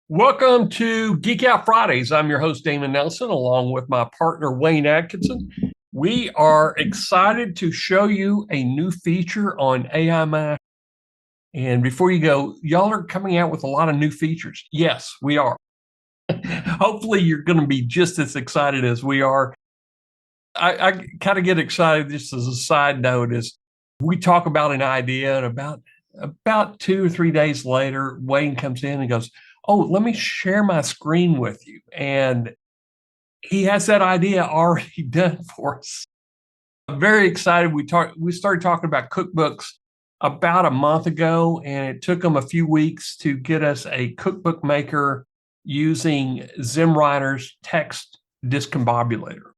Welcome to Geek Out Fridays. I'm your host, Damon Nelson, along with my partner, Wayne Atkinson. We are excited to show you a new feature on AI Mash. And before you go, y'all are coming out with a lot of new features. Yes, we are. Hopefully, you're going to be just as excited as we are. I kind of get excited just as a side note is we talk about an idea and about 2 or 3 days later, Wayne comes in and goes, "Oh, let me share my screen with you." And he has that idea already done for us. I'm very excited. We started talking about cookbooks about a month ago, and it took them a few weeks to get us a cookbook maker using ZimWriter's text discombobulator.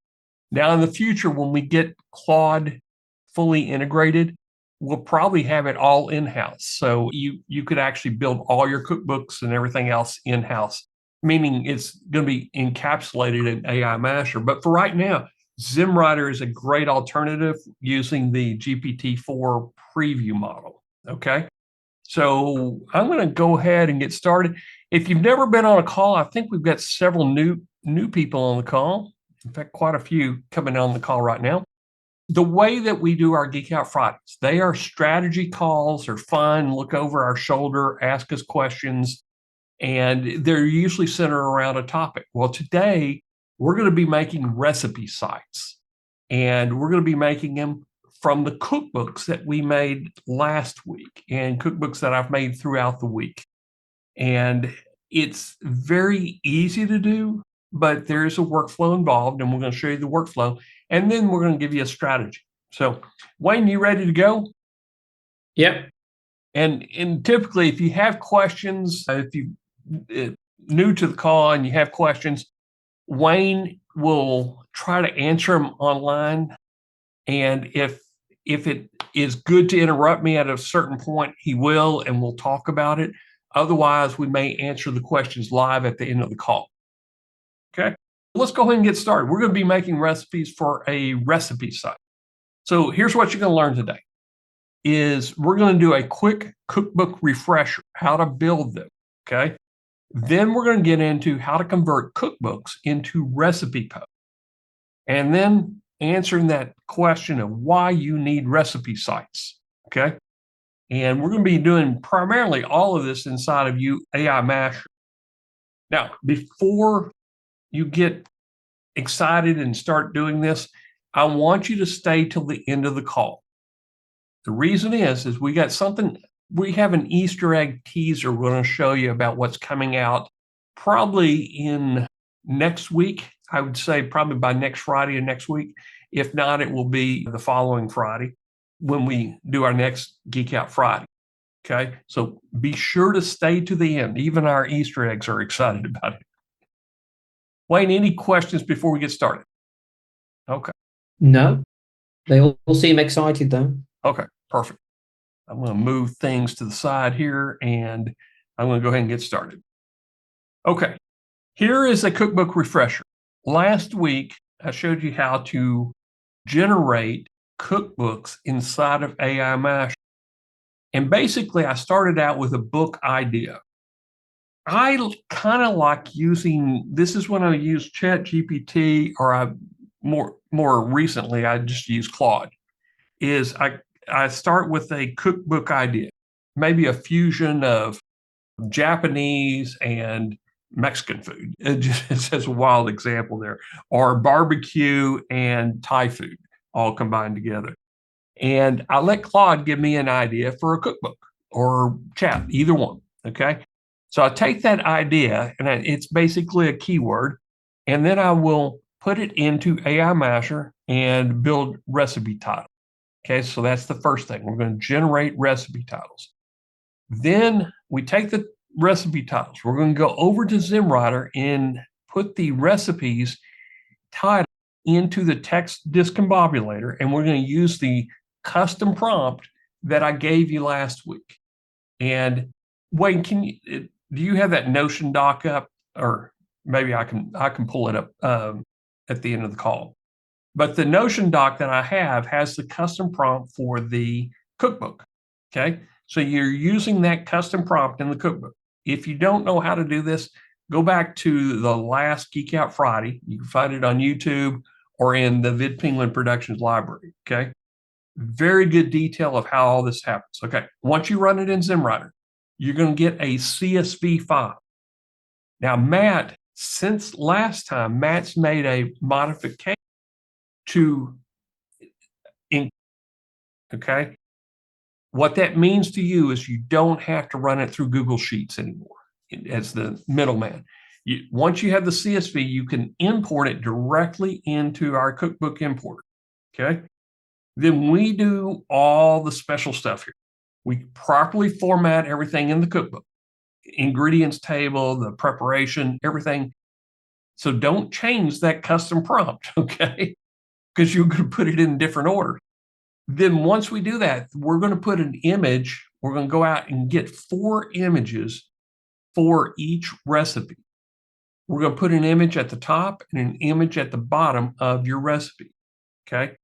Now, in the future, when we get Claude fully integrated, we'll probably have it all in-house. So you could actually build all your cookbooks and everything else in-house, meaning it's going to be encapsulated in AI Masher. But for right now, ZimWriter is a great alternative using the GPT-4 preview model. Okay. So I'm going to go ahead and get started. If you've never been on a call, I think we've got several new people on the call. In fact, quite a few coming on the call right now. The way that we do our Geek Out Fridays, they are strategy calls. They're fun, look over our shoulder, ask us questions, and they're usually centered around a topic. Well, today we're going to be making recipe sites, and we're going to be making them from the cookbooks that we made last week and cookbooks that I've made throughout the week. And it's very easy to do, but there's a workflow involved, and we're going to show you the workflow, and then we're going to give you a strategy. So, Wayne, you ready to go? Yep. And typically, if you have questions, if you new to the call and you have questions, Wayne will try to answer them online. And if it is good to interrupt me at a certain point, he will, and we'll talk about it. Otherwise, we may answer the questions live at the end of the call. Okay, let's go ahead and get started. We're going to be making recipes for a recipe site. So here's what you're going to learn today is we're going to do a quick cookbook refresher, how to build them. Okay. Then we're going to get into how to convert cookbooks into recipe posts. And then answering that question of why you need recipe sites. Okay. And we're going to be doing primarily all of this inside of AI Masher. Now, before you get excited and start doing this, I want you to stay till the end of the call. The reason is we have an Easter egg teaser we're going to show you about what's coming out probably in next week. I would say probably by next Friday or next week. If not, it will be the following Friday when we do our next Geek Out Friday. Okay, so be sure to stay to the end. Even our Easter eggs are excited about it. Wayne, any questions before we get started? Okay. No, they all seem excited though. Okay, perfect. I'm going to move things to the side here, and I'm going to go ahead and get started. Okay, here is a cookbook refresher. Last week, I showed you how to generate cookbooks inside of AI Mash. And basically, I started out with a book idea. I kind of like using, this is when I use ChatGPT, or more recently, I just use Claude, is I start with a cookbook idea, maybe a fusion of Japanese and Mexican food. It's just a wild example there, or barbecue and Thai food all combined together. And I let Claude give me an idea for a cookbook or chat, either one. Okay. So I take that idea, and it's basically a keyword, and then I will put it into AI Masher and build recipe titles. Okay, so that's the first thing. We're going to generate recipe titles. Then we take the recipe titles. We're going to go over to ZimWriter and put the recipes title into the text discombobulator, and we're going to use the custom prompt that I gave you last week. And Wayne, do you have that Notion doc up, or maybe I can pull it up at the end of the call? But the Notion doc that I have has the custom prompt for the cookbook. Okay, so you're using that custom prompt in the cookbook. If you don't know how to do this, go back to the last Geek Out Friday. You can find it on YouTube or in the Vid Penguin Productions library, okay? Very good detail of how all this happens. Okay, once you run it in ZimWriter, you're going to get a CSV file. Now, Matt, since last time, Matt's made a modification to, okay? What that means to you is you don't have to run it through Google Sheets anymore as the middleman. Once you have the CSV, you can import it directly into our cookbook importer, okay? Then we do all the special stuff here. We properly format everything in the cookbook, ingredients table, the preparation, everything. So don't change that custom prompt, okay? Because you're going to put it in different order. Then once we do that, we're going to put an image. We're going to go out and get 4 images for each recipe. We're going to put an image at the top and an image at the bottom of your recipe, okay?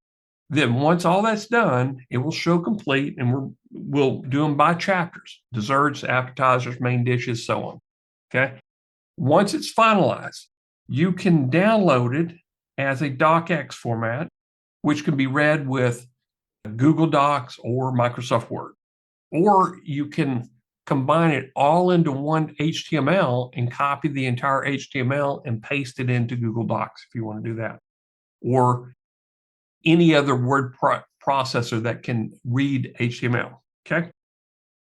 Then once all that's done, it will show complete, and we'll do them by chapters: desserts, appetizers, main dishes, so on, okay? Once it's finalized, you can download it as a docx format, which can be read with Google Docs or Microsoft Word. Or you can combine it all into one HTML and copy the entire HTML and paste it into Google Docs if you want to do that. Or any other word processor that can read HTML, okay?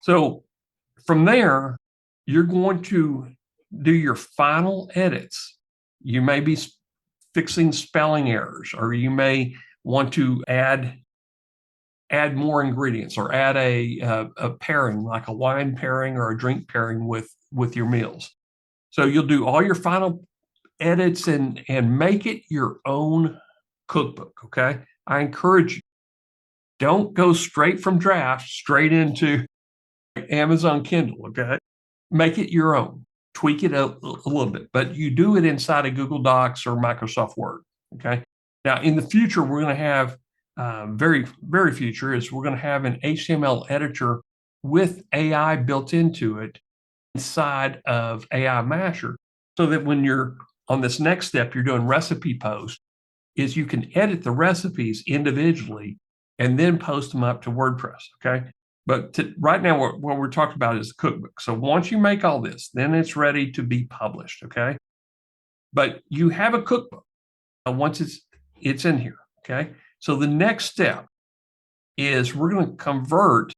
So from there, you're going to do your final edits. You may be fixing spelling errors, or you may want to add more ingredients, or add a pairing, like a wine pairing or a drink pairing with your meals. So you'll do all your final edits and make it your own cookbook, okay? I encourage you, don't go straight from draft straight into Amazon Kindle, okay? Make it your own. Tweak it a little bit, but you do it inside of Google Docs or Microsoft Word, okay? Now, in the future, we're going to have very, very future is we're going to have an HTML editor with AI built into it inside of AI Masher, so that when you're on this next step, you're doing recipe post, is you can edit the recipes individually and then post them up to WordPress, okay? But right now, what we're talking about is the cookbook. So once you make all this, then it's ready to be published, okay? But you have a cookbook once it's in here, okay? So the next step is we're going to convert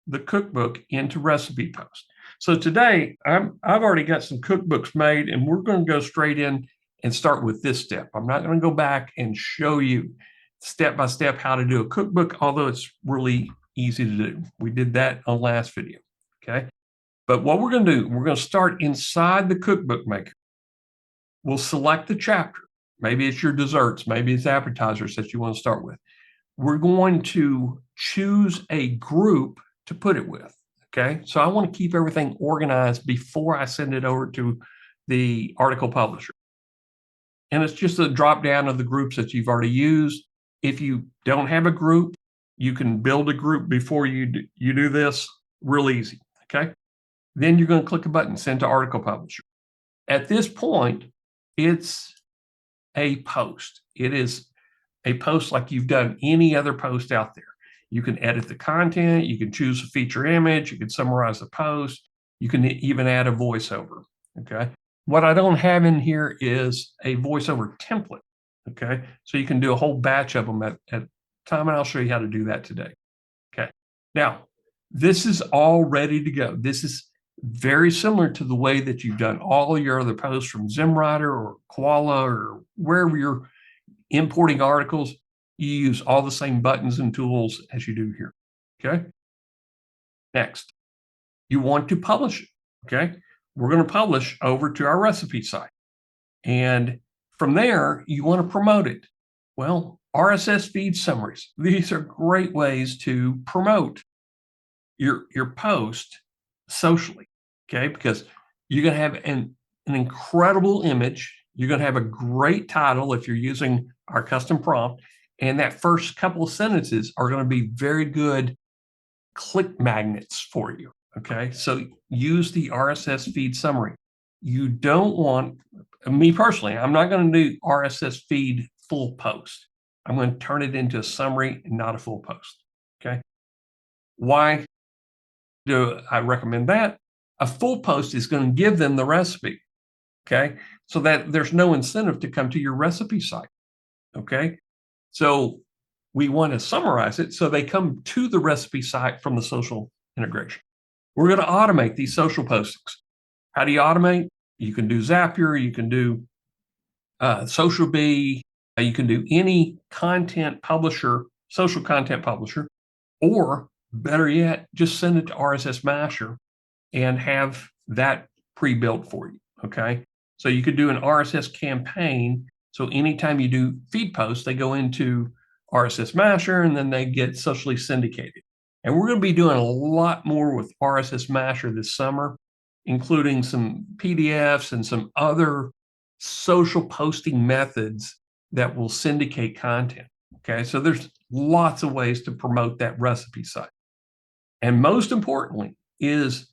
the cookbook into recipe post. So today, I've already got some cookbooks made, and we're going to go straight in and start with this step. I'm not going to go back and show you step by step how to do a cookbook, although it's really easy to do. We did that on last video, okay? But what we're going to do, we're going to start inside the cookbook maker. We'll select the chapter. Maybe it's your desserts, maybe it's appetizers that you want to start with. We're going to choose a group to put it with, okay? So I want to keep everything organized before I send it over to the article publisher. And it's just a drop down of the groups that you've already used. If you don't have a group, you can build a group before you do this. Real easy, okay? Then you're going to click a button, send to article publisher. At this point, it's a post. It is a post like you've done any other post out there. You can edit the content, you can choose a feature image, you can summarize the post, you can even add a voiceover, okay? What I don't have in here is a voiceover template, okay? So you can do a whole batch of them at time, and I'll show you how to do that today, okay? Now, this is all ready to go. This is very similar to the way that you've done all your other posts from ZimWriter or Koala or wherever you're importing articles. You use all the same buttons and tools as you do here, okay? Next, you want to publish it, okay? We're going to publish over to our recipe site. And from there, you want to promote it. Well, RSS feed summaries. These are great ways to promote your post socially, okay? Because you're going to have an incredible image. You're going to have a great title if you're using our custom prompt. And that first couple of sentences are going to be very good click magnets for you, Okay, so use the RSS feed summary. You don't want, me personally, I'm not going to do RSS feed full post. I'm going to turn it into a summary and not a full post. Okay. Why do I recommend that? A full post is going to give them the recipe. Okay. So that there's no incentive to come to your recipe site. Okay. So we want to summarize it so they come to the recipe site from the social integration. We're going to automate these social postings. How do you automate? You can do Zapier, you can do Social Bee, you can do any content publisher, social content publisher, or better yet, just send it to RSS Masher and have that pre-built for you. Okay. So you could do an RSS campaign. So anytime you do feed posts, they go into RSS Masher and then they get socially syndicated. And we're going to be doing a lot more with RSS Masher this summer, including some PDFs and some other social posting methods that will syndicate content. Okay. So there's lots of ways to promote that recipe site. And most importantly is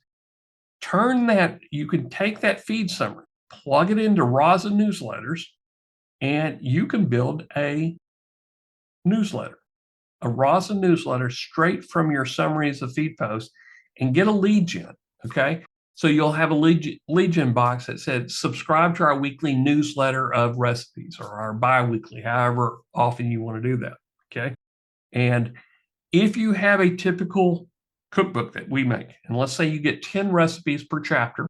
you can take that feed summary, plug it into Raza newsletters, and you can build a newsletter, a Raza newsletter straight from your summaries of feed posts and get a lead gen. Okay. So you'll have a lead gen box that said, subscribe to our weekly newsletter of recipes or our bi-weekly, however often you want to do that. Okay. And if you have a typical cookbook that we make, and let's say you get 10 recipes per chapter,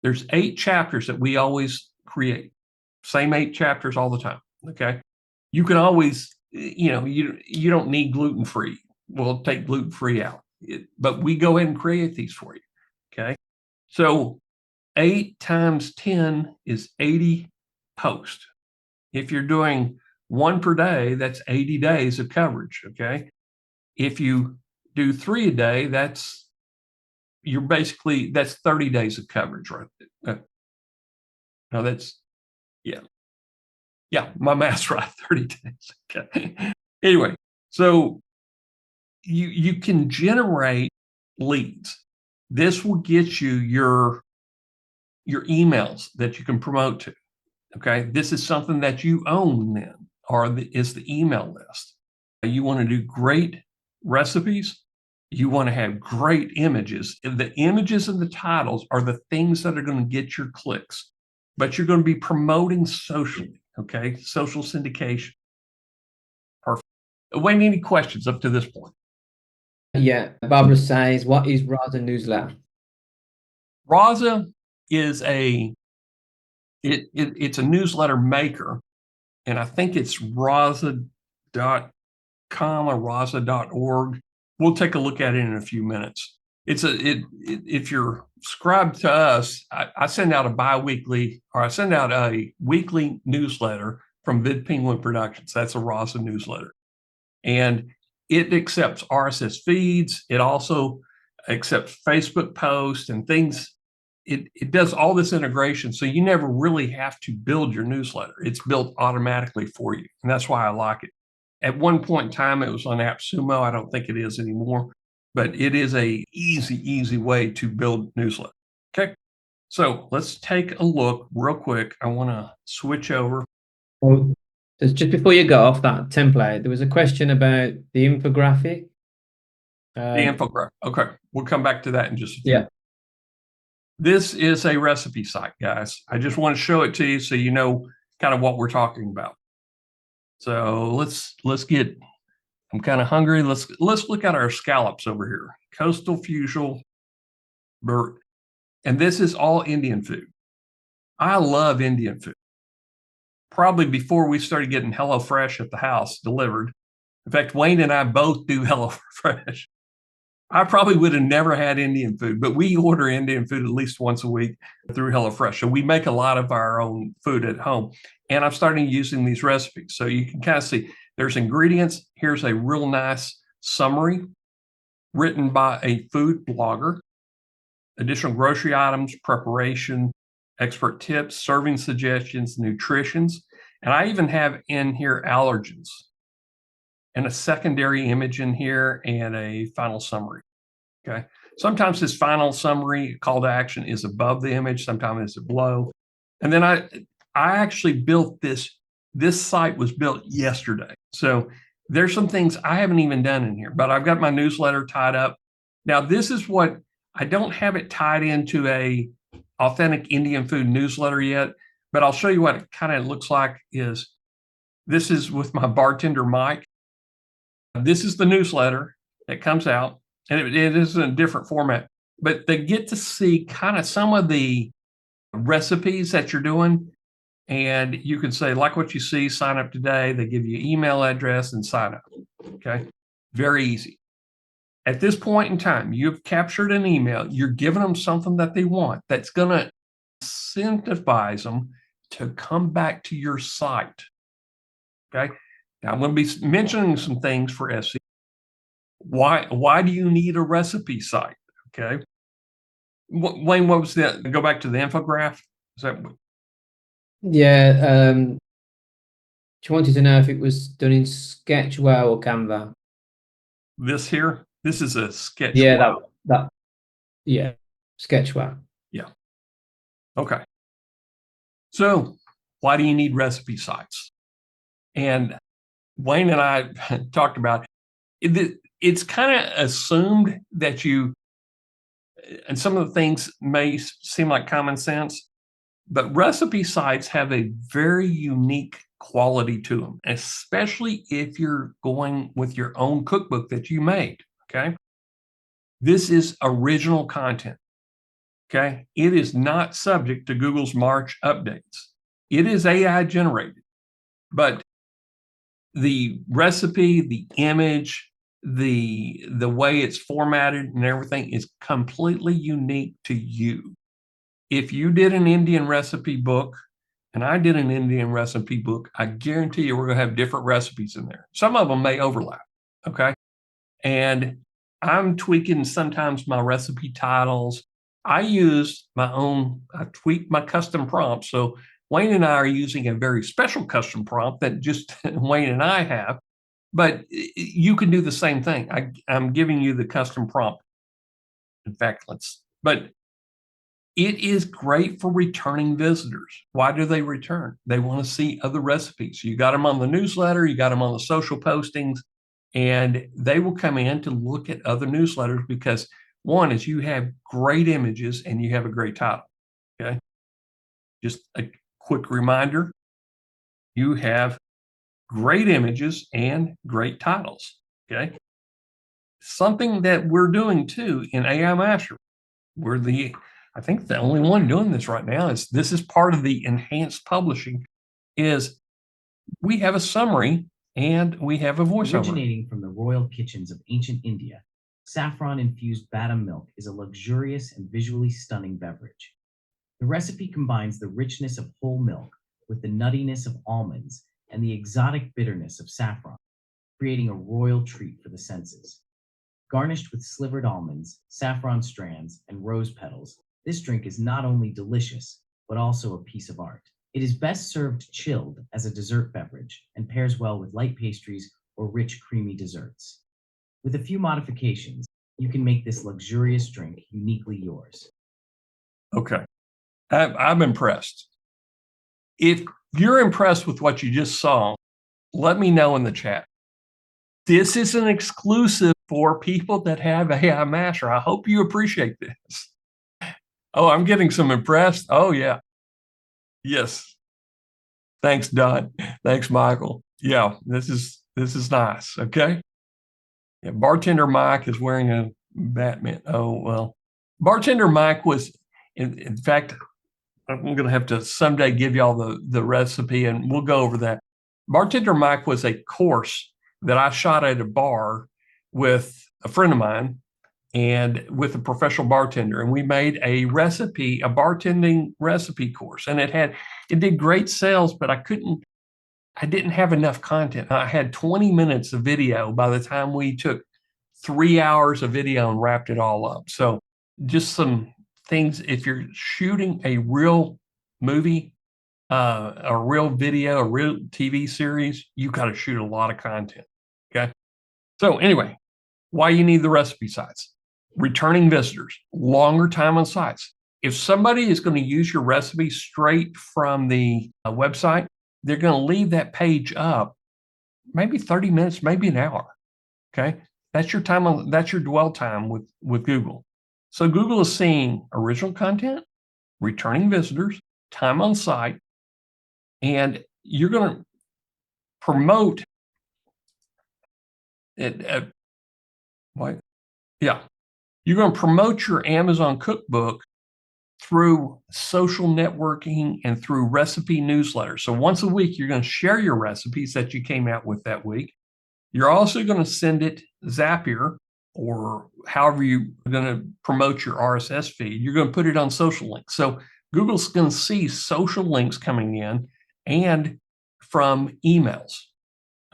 there's 8 chapters that we always create, same 8 chapters all the time. Okay. You can always, you don't need gluten-free. We'll take gluten-free out, but we go ahead and create these for you. Okay. So 8 times 10 is 80 posts. If you're doing one per day, that's 80 days of coverage. Okay. If you do 3 a day, that's 30 days of coverage, right? No, that's, yeah. Yeah, my math's right, 30 days. Okay. Anyway, so you can generate leads. This will get you your emails that you can promote to. Okay. This is something that you own then, is the email list. You want to do great recipes. You want to have great images. The images and the titles are the things that are going to get your clicks, but you're going to be promoting socially. Okay. Social syndication. Perfect. Wayne, any questions up to this point? Yeah. Barbara says, what is Raza newsletter? Raza is it's a newsletter maker, and I think it's raza.com or raza.org. We'll take a look at it in a few minutes. If you're subscribed to us, I send out a weekly newsletter from Vid Penguin Productions. That's a Raza newsletter. And it accepts RSS feeds. It also accepts Facebook posts and things. It does all this integration, so you never really have to build your newsletter. It's built automatically for you, and that's why I like it. At one point in time, it was on AppSumo. I don't think it is anymore, but it is a easy way to build newsletter. Okay, so let's take a look real quick. I want to switch over. Well, just before you go off that template, there was a question about the infographic. The infographic. Okay, we'll come back to that in just a few. Yeah. This is a recipe site, guys. I just want to show it to you so you know kind of what we're talking about. So let's get, I'm kind of hungry. Let's look at our scallops over here. Coastal Fusion, and this is all Indian food. I love Indian food. Probably before we started getting HelloFresh at the house delivered. In fact, Wayne and I both do HelloFresh. I probably would have never had Indian food, but we order Indian food at least once a week through HelloFresh. So we make a lot of our own food at home. And I'm starting using these recipes. So you can kind of see there's ingredients. Here's a real nice summary written by a food blogger. Additional grocery items, preparation, expert tips, serving suggestions, nutritions. And I even have in here allergens, and a secondary image in here, and a final summary. Okay. Sometimes this final summary call to action is above the image, sometimes it's below. And then I actually built this. This site was built yesterday. So there's some things I haven't even done in here, but I've got my newsletter tied up. Now, this is what I don't have it tied into a authentic Indian food newsletter yet, but I'll show you what it kind of looks like. This is with my bartender, Mike. This is the newsletter that comes out, and it is in a different format, but they get to see kind of some of the recipes that you're doing. And you can say, like what you see, sign up today. They give you email address and sign up. Okay. Very easy. At this point in time, you've captured an email. You're giving them something that they want that's going to incentivize them to come back to your site. Okay. Now I'm going to be mentioning some things for SEO. Why do you need a recipe site? Okay. Wayne, what was that? Go back to the infograph. Is that what? Yeah. She wanted to know if it was done in Sketchwell or Canva. This here, this is a sketch. Yeah, yeah, Sketchwell. Yeah. Okay. So why do you need recipe sites? And Wayne and I talked about it. It's kind of assumed that and some of the things may seem like common sense, but recipe sites have a very unique quality to them, especially if you're going with your own cookbook that you made. Okay. This is original content. Okay. It is not subject to Google's March updates. It is AI generated, but the recipe, the image, the way it's formatted and everything is completely unique to you. If you did an Indian recipe book and I did an Indian recipe book, I guarantee you we're going to have different recipes in there. Some of them may overlap. Okay. And I'm tweaking sometimes my recipe titles. I tweak my custom prompts. So Wayne and I are using a very special custom prompt that just Wayne and I have, but you can do the same thing. I'm giving you the custom prompt. In fact, but it is great for returning visitors. Why do they return? They want to see other recipes. You got them on the newsletter, you got them on the social postings, and they will come in to look at other newsletters because one is you have great images and you have a great title. Okay. Just a quick reminder, you have great images and great titles. Okay. Something that we're doing too in AI Master, I think the only one doing this right now this is part of the enhanced publishing is we have a summary and we have a voiceover. Originating from the royal kitchens of ancient India, saffron-infused badam milk is a luxurious and visually stunning beverage. The recipe combines the richness of whole milk with the nuttiness of almonds and the exotic bitterness of saffron, creating a royal treat for the senses. Garnished with slivered almonds, saffron strands, and rose petals, this drink is not only delicious, but also a piece of art. It is best served chilled as a dessert beverage and pairs well with light pastries or rich, creamy desserts. With a few modifications, you can make this luxurious drink uniquely yours. Okay. I'm impressed. If you're impressed with what you just saw, let me know in the chat. This is an exclusive for people that have AI Master. I hope you appreciate this. Oh, I'm getting some impressed. Oh, yeah. Yes. Thanks, Don. Thanks, Michael. Yeah, this is nice. Okay. Yeah, Bartender Mike is wearing a Batman. Oh, well. Bartender Mike was, in fact, I'm going to have to someday give y'all the recipe and we'll go over that. Bartender Mike was a course that I shot at a bar with a friend of mine and with a professional bartender. And we made a bartending recipe course. And it did great sales, but I didn't have enough content. I had 20 minutes of video by the time we took 3 hours of video and wrapped it all up. So just some things, if you're shooting a real movie, a real video, a real TV series, you got to shoot a lot of content. Okay. So anyway, why you need the recipe sites. returning visitors, longer time on sites. If somebody is going to use your recipe straight from the website, they're going to leave that page up maybe 30 minutes, maybe an hour. Okay. That's your time that's your dwell time with Google. So Google is seeing original content, returning visitors, time on site, and you're going to promote it. You're going to promote your Amazon cookbook through social networking and through recipe newsletters. So once a week, you're going to share your recipes that you came out with that week. You're also going to send it Zapier or however you're going to promote your RSS feed. You're going to put it on social links. So Google's going to see social links coming in and from emails.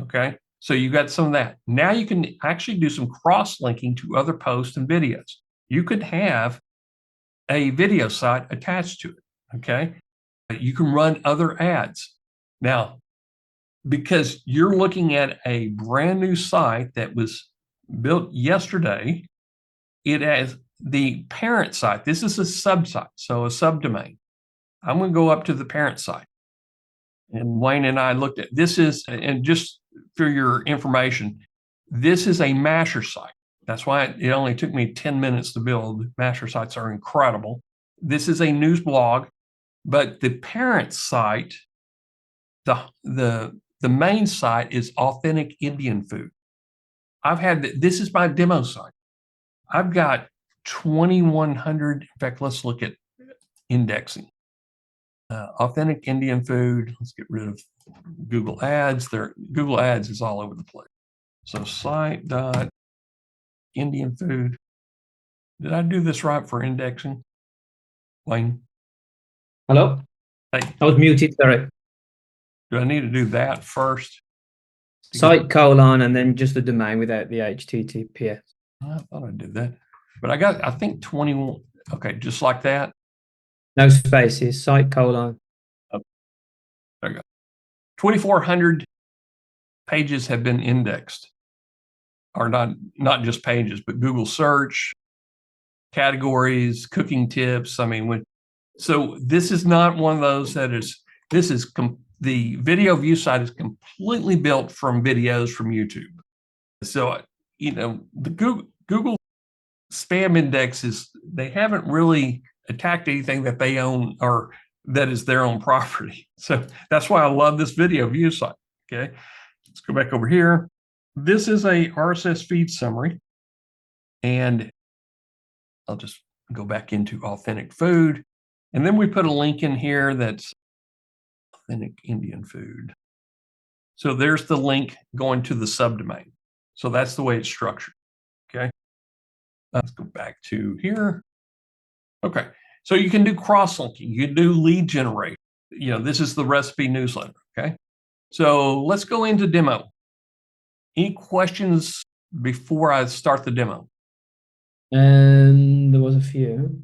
Okay. So you got some of that. Now you can actually do some cross-linking to other posts and videos. You could have a video site attached to it. Okay. You can run other ads. Now, because you're looking at a brand new site that was built yesterday, it has the parent site. This is a subsite, so a subdomain. I'm going to go up to the parent site. And Wayne and I looked at this and just for your information, this is a masher site. That's why it only took me 10 minutes to build. Masher sites are incredible. This is a news blog, but the parent site, the main site is authentic Indian food. This is my demo site. I've got 2,100. In fact, let's look at indexing. Authentic Indian food. Let's get rid of Google Ads. Google Ads is all over the place. So site dot Indian food. Did I do this right for indexing? Wayne? Hello? Hey, I was muted, sorry. do I need to do that first? Site colon and then just the domain without the HTTPS. I thought I did that. But I think 21. Okay, just like that. No spaces, site colon. There you go. 2,400 pages have been indexed. Or not just pages, but Google search, categories, cooking tips. I mean, so this is not one of those the video view site is completely built from videos from YouTube. So, the Google spam index they haven't really attacked anything that they own or that is their own property. So that's why I love this video view site. Okay. Let's go back over here. This is a RSS feed summary. And I'll just go back into authentic food. And then we put a link in here that's authentic Indian food. So there's the link going to the subdomain. So that's the way it's structured. Okay. Let's go back to here. Okay. So you can do cross-linking. You can do lead generation. This is the recipe newsletter. Okay. So let's go into demo. Any questions before I start the demo? There was a few.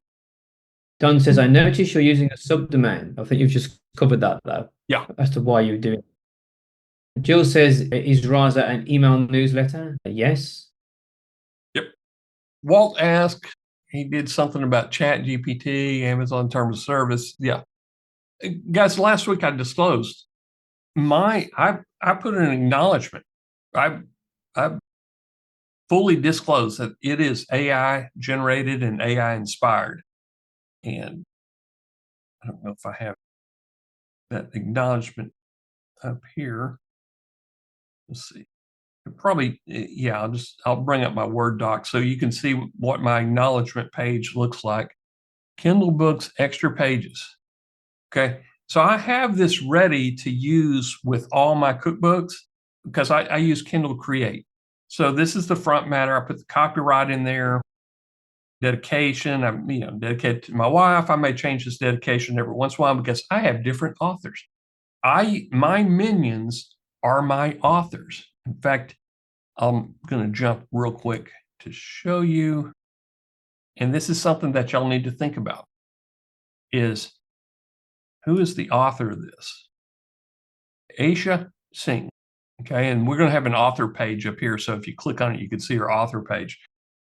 Don says, I noticed you're using a subdomain. I think you've just covered that though. Yeah. As to why you're doing it. Jill says, is Raza an email newsletter? Yes. Yep. Walt asked, he did something about Chat GPT, Amazon Terms of Service. Yeah. Guys, last week I disclosed I put an acknowledgement. I fully disclosed that it is AI generated and AI inspired. And I don't know if I have that acknowledgement up here. Let's see. Probably, yeah, I'll bring up my Word doc so you can see what my acknowledgement page looks like. Kindle Books, extra pages. Okay. So I have this ready to use with all my cookbooks because I use Kindle Create. So this is the front matter. I put the copyright in there. Dedication, I'm dedicated to my wife. I may change this dedication every once in a while because I have different authors. My minions are my authors. In fact, I'm going to jump real quick to show you. And this is something that y'all need to think about is who is the author of this? Aisha Singh. Okay. And we're going to have an author page up here. So if you click on it, you can see her author page.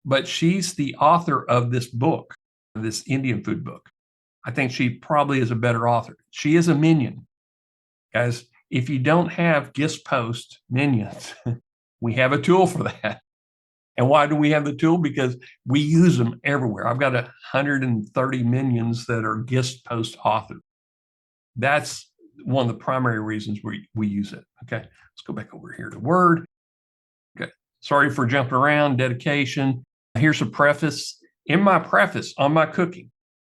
but she's the author of this book, this Indian food book. I think she probably is a better author. She is a minion. Guys, if you don't have GIST post minions, we have a tool for that. And why do we have the tool? Because we use them everywhere. I've got 130 minions that are GIST post authored. That's one of the primary reasons we use it. Okay, let's go back over here to Word. Okay, sorry for jumping around. Dedication. Here's a preface. In my preface on my cooking,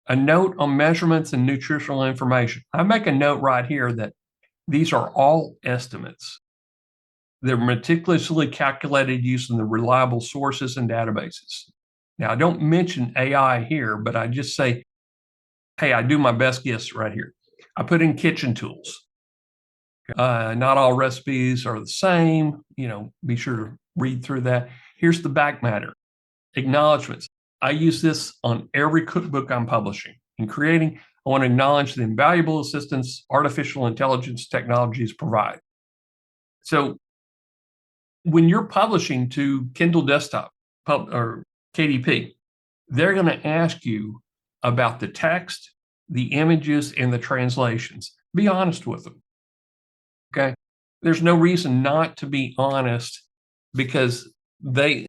a note on measurements and nutritional information. I make a note right here that these are all estimates. They're meticulously calculated using the reliable sources and databases. Now, I don't mention AI here, but I just say, hey, I do my best guess right here. I put in kitchen tools. Not all recipes are the same. Be sure to read through that. Here's the back matter. Acknowledgements. I use this on every cookbook I'm publishing. In creating, I want to acknowledge the invaluable assistance artificial intelligence technologies provide. So when you're publishing to Kindle Desktop or KDP, they're going to ask you about the text, the images, and the translations. Be honest with them. Okay? There's no reason not to be honest because they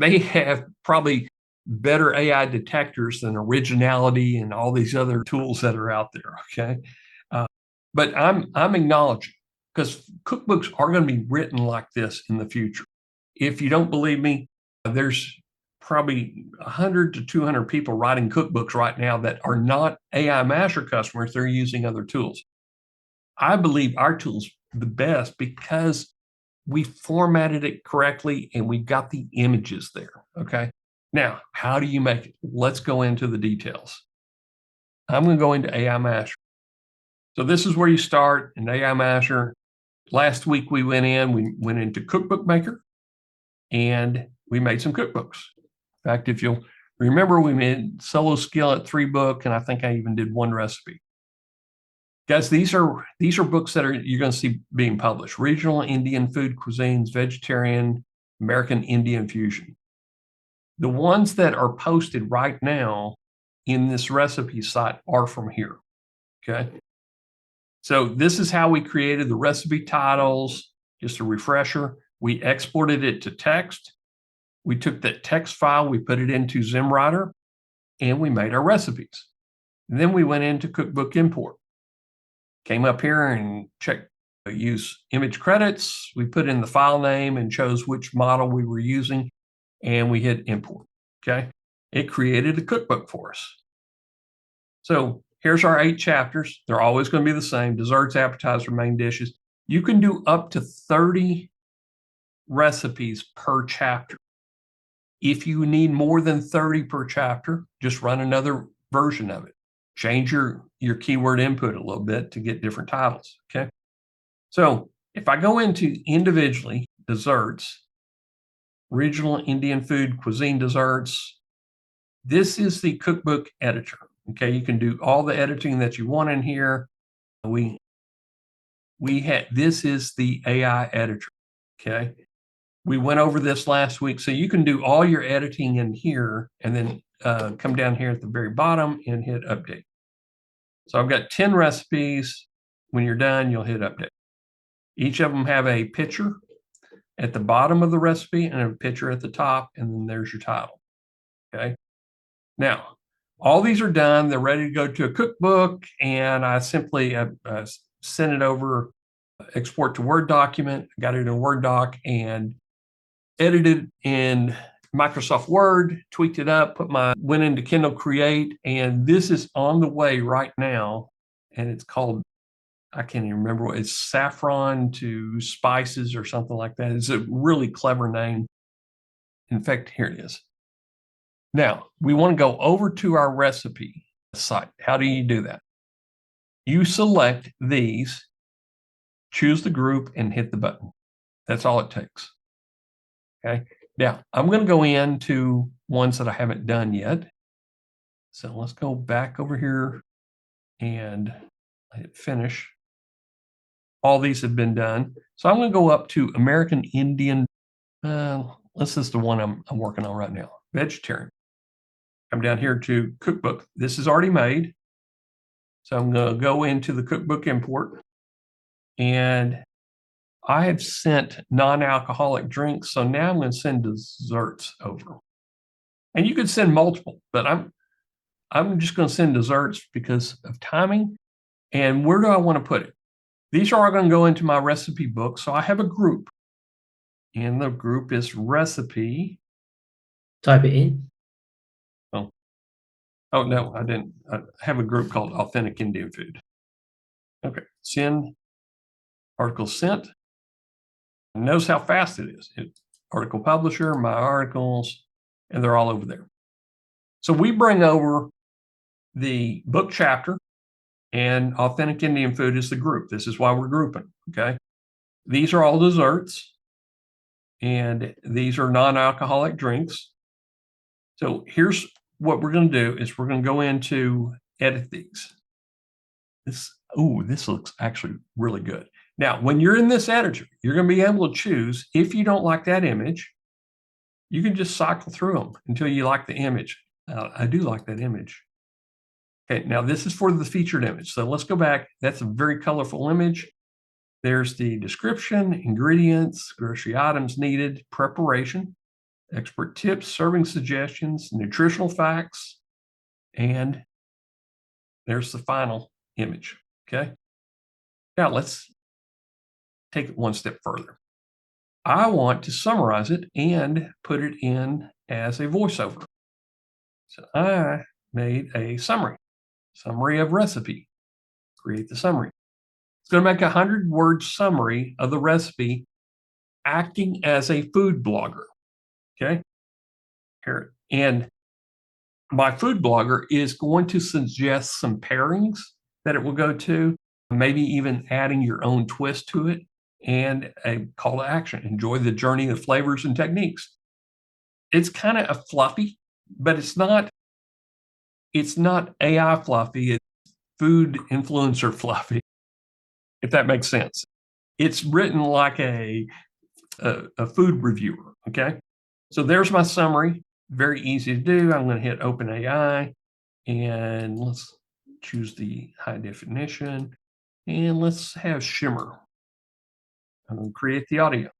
have probably better AI detectors than Originality and all these other tools that are out there. Okay, but I'm acknowledging because cookbooks are going to be written like this in the future. If you don't believe me, there's probably 100 to 200 people writing cookbooks right now that are not AI Master customers. They're using other tools. I believe our tool's the best because we formatted it correctly and we got the images there. Okay. Now, how do you make it? Let's go into the details. I'm going to go into AI Master. So this is where you start in AI Master. Last week we went into Cookbook Maker and we made some cookbooks. In fact, if you'll remember, we made Solo Skillet 3-book, and I think I even did 1 recipe. Guys, these are books that you're going to see being published. Regional Indian food cuisines, vegetarian, American Indian fusion. The ones that are posted right now in this recipe site are from here. Okay. So this is how we created the recipe titles. Just a refresher. We exported it to text. We took that text file, we put it into ZimWriter, and we made our recipes. And then we went into Cookbook Import. Came up here and checked, use image credits. We put in the file name and chose which model we were using, and we hit import. Okay. It created a cookbook for us. So here's our 8 chapters. They're always going to be the same: desserts, appetizer, main dishes. You can do up to 30 recipes per chapter. If you need more than 30 per chapter, just run another version of it. Change your keyword input a little bit to get different titles. Okay. So if I go into individually desserts, regional Indian food cuisine desserts, this is the cookbook editor. Okay. You can do all the editing that you want in here. This is the AI editor. Okay. We went over this last week. So you can do all your editing in here and then come down here at the very bottom and hit update. So I've got 10 recipes. When you're done, you'll hit update. Each of them have a picture at the bottom of the recipe and a picture at the top, and then there's your title. Okay. Now, all these are done. They're ready to go to a cookbook, and I simply sent it over, export to Word document, got it in a Word doc, and edited in Microsoft Word, tweaked it up, went into Kindle Create, and this is on the way right now. And it's called, I can't even remember what it's, Saffron to Spices or something like that. It's a really clever name. In fact, here it is. Now, we want to go over to our recipe site. How do you do that? You select these, choose the group, and hit the button. That's all it takes. Okay. Now, I'm going to go into ones that I haven't done yet. So let's go back over here and hit finish. All these have been done. So I'm going to go up to American Indian. This is the one I'm working on right now. vegetarian. Come down here to cookbook. This is already made. So I'm going to go into the cookbook import, and I have sent non-alcoholic drinks. So now I'm going to send desserts over. And you could send multiple, but I'm just going to send desserts because of timing. And where do I want to put it? These are all going to go into my recipe book. So I have a group, and the group is recipe. Type it in. Oh, no, I didn't. I have a group called Authentic Indian Food. Okay, send, article sent. Knows how fast it is. Article publisher, my articles, and they're all over there. So we bring over the book chapter, and Authentic Indian Food is the group. This is why we're grouping, okay? These are all desserts, and these are non-alcoholic drinks. So here's what we're going to do is we're going to go into edit these. This looks actually really good. Now, when you're in this editor, you're going to be able to choose, if you don't like that image, you can just cycle through them until you like the image. I do like that image. Okay, now this is for the featured image. So let's go back. That's a very colorful image. There's the description, ingredients, grocery items needed, preparation, expert tips, serving suggestions, nutritional facts, and there's the final image, okay? Now let's take it one step further. I want to summarize it and put it in as a voiceover. So I made a summary of recipe. Create the summary. It's going to make a 100-word summary of the recipe, acting as a food blogger. Okay. Here, and my food blogger is going to suggest some pairings that it will go to, maybe even adding your own twist to it, and a call to action. Enjoy the journey of flavors and techniques. It's kind of a fluffy, but it's not AI fluffy. It's food influencer fluffy, if that makes sense. It's written like a food reviewer. Okay. So there's my summary. Very easy to do. I'm going to hit Open AI, and let's choose the high definition, and let's have shimmer. I'm going to create the audio.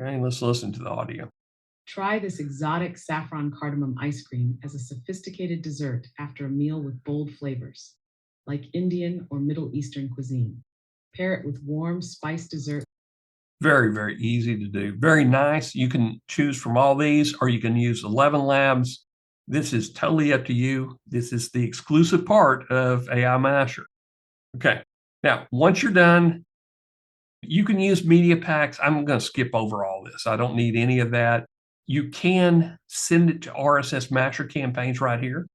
Okay, let's listen to the audio. Try this exotic saffron cardamom ice cream as a sophisticated dessert after a meal with bold flavors, like Indian or Middle Eastern cuisine. Pair it with warm spiced dessert. Very, very easy to do. Very nice. You can choose from all these, or you can use 11 Labs. This is totally up to you. This is the exclusive part of AI Masher. Okay. Now, once you're done, you can use media packs. I'm going to skip over all this. I don't need any of that. You can send it to RSS Masher campaigns right here,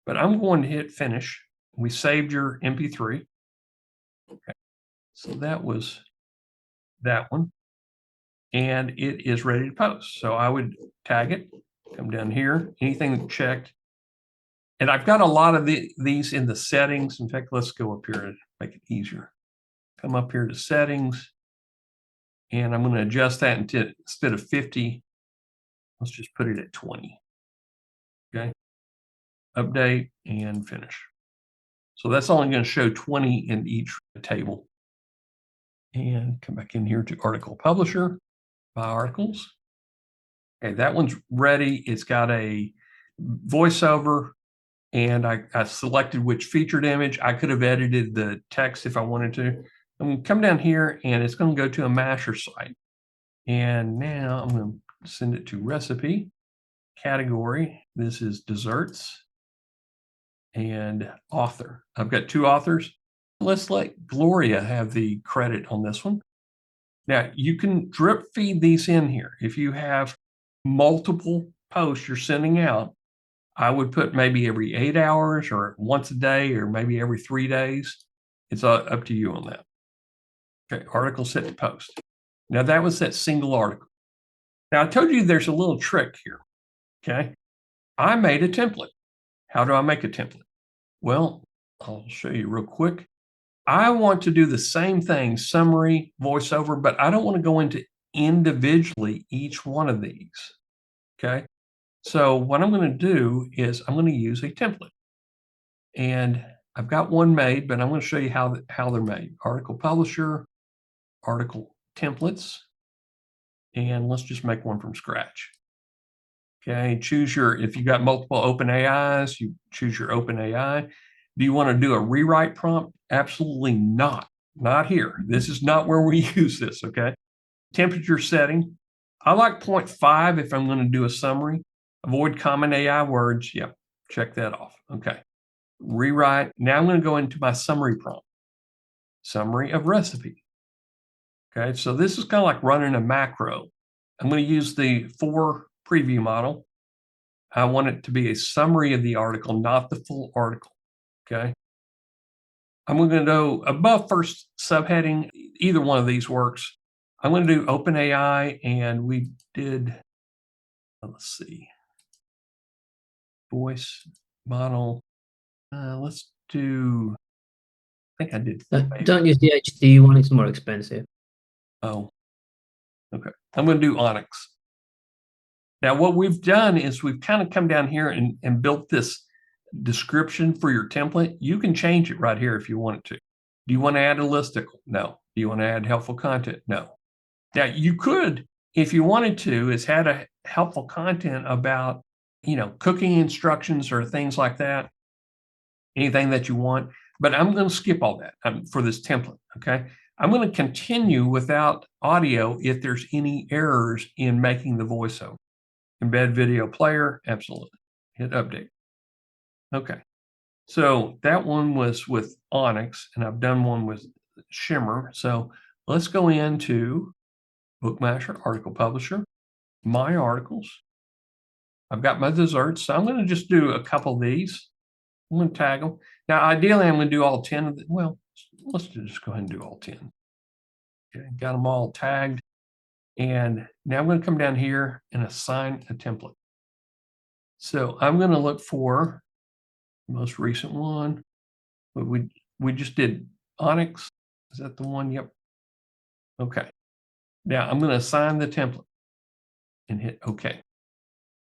but I'm going to hit finish. We saved your MP3. Okay. So that was that one, and it is ready to post. So I would tag it, come down here, anything checked. And I've got a lot of these in the settings. In fact, let's go up here and make it easier. Come up here to settings, and I'm going to adjust that instead of 50, let's just put it at 20. Okay. Update and finish. So that's only going to show 20 in each table. And come back in here to article publisher, my articles. Okay, that one's ready. It's got a voiceover, and I selected which featured image. I could have edited the text if I wanted to. I'm going to come down here, and it's going to go to a Masher site. And now I'm going to send it to recipe, category. This is desserts, and author. I've got two authors. Let's let Gloria have the credit on this one. Now, you can drip feed these in here. If you have multiple posts you're sending out, I would put maybe every 8 hours or once a day or maybe every 3 days. It's up to you on that. Okay, article set to post. Now, that was that single article. Now, I told you there's a little trick here. Okay, I made a template. How do I make a template? Well, I'll show you real quick. I want to do the same thing, summary, voiceover, but I don't want to go into individually each one of these. Okay. So what I'm going to do is I'm going to use a template. And I've got one made, but I'm going to show you how they're made. Article publisher, article templates, and let's just make one from scratch. Okay, choose your, if you got multiple open AIs, you choose your open AI. Do you want to do a rewrite prompt? Absolutely not. Not here. This is not where we use this, okay? Temperature setting. I like 0.5 if I'm going to do a summary. Avoid common AI words. Yep, check that off. Okay. Rewrite. Now I'm going to go into my summary prompt. Summary of recipe. Okay, so this is kind of like running a macro. I'm going to use the 4 preview model. I want it to be a summary of the article, not the full article. Okay. I'm going to go above first subheading. Either one of these works. I'm going to do OpenAI, and we did, let's see, voice model. Let's do, I think I did. Don't use the HD one, it's more expensive. Oh, okay. I'm going to do Onyx. Now, what we've done is we've kind of come down here and built this description for your template. You can change it right here if you want to. Do you want to add a listicle? No. Do you want to add helpful content? No. Now, you could, if you wanted to, is add a helpful content about, cooking instructions or things like that, anything that you want. But I'm going to skip all that for this template, okay? I'm going to continue without audio if there's any errors in making the voiceover. Embed video player, absolutely. Hit update. Okay. So that one was with Onyx, and I've done one with Shimmer. So let's go into Bookmaster, Article Publisher, My Articles. I've got my desserts, so I'm going to just do a couple of these. I'm going to tag them. Now, ideally, I'm going to do all 10 of them. Well, let's just go ahead and do all 10. Okay, got them all tagged. And now I'm going to come down here and assign a template. So I'm going to look for the most recent one. We just did Onyx. Is that the one? Yep. Okay. Now I'm going to assign the template and hit OK.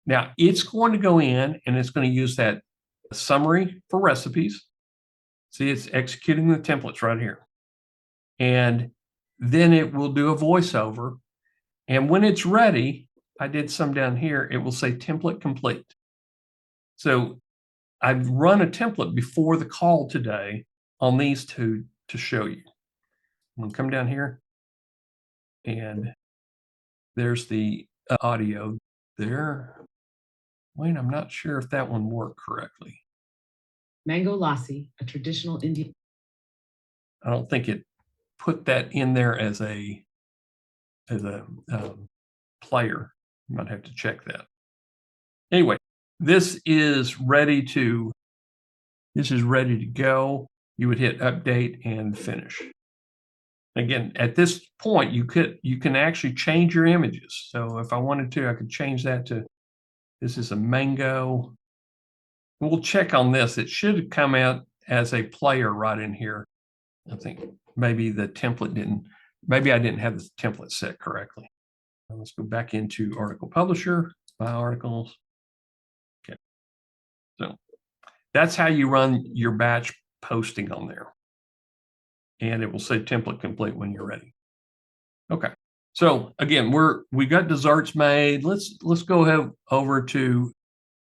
Now it's going to go in and it's going to use that summary for recipes. See, it's executing the templates right here. And then it will do a voiceover. And when it's ready, I did some down here, it will say template complete. So I've run a template before the call today on these two to show you. I'm going to come down here, and there's the audio there. Wait, I'm not sure if that one worked correctly. Mango lassi, a traditional Indian. I don't think it put that in there as a player. You might have to check that. Anyway, this is ready to go. You would hit update and finish. Again, at this point, you can actually change your images. So if I wanted to, I could change that to, this is a mango. We'll check on this. It should come out as a player right in here. I think maybe the template maybe I didn't have the template set correctly. Let's go back into Article Publisher, My Articles. Okay. So that's how you run your batch posting on there. And it will say template complete when you're ready. Okay. So again, we got desserts made. Let's go ahead over to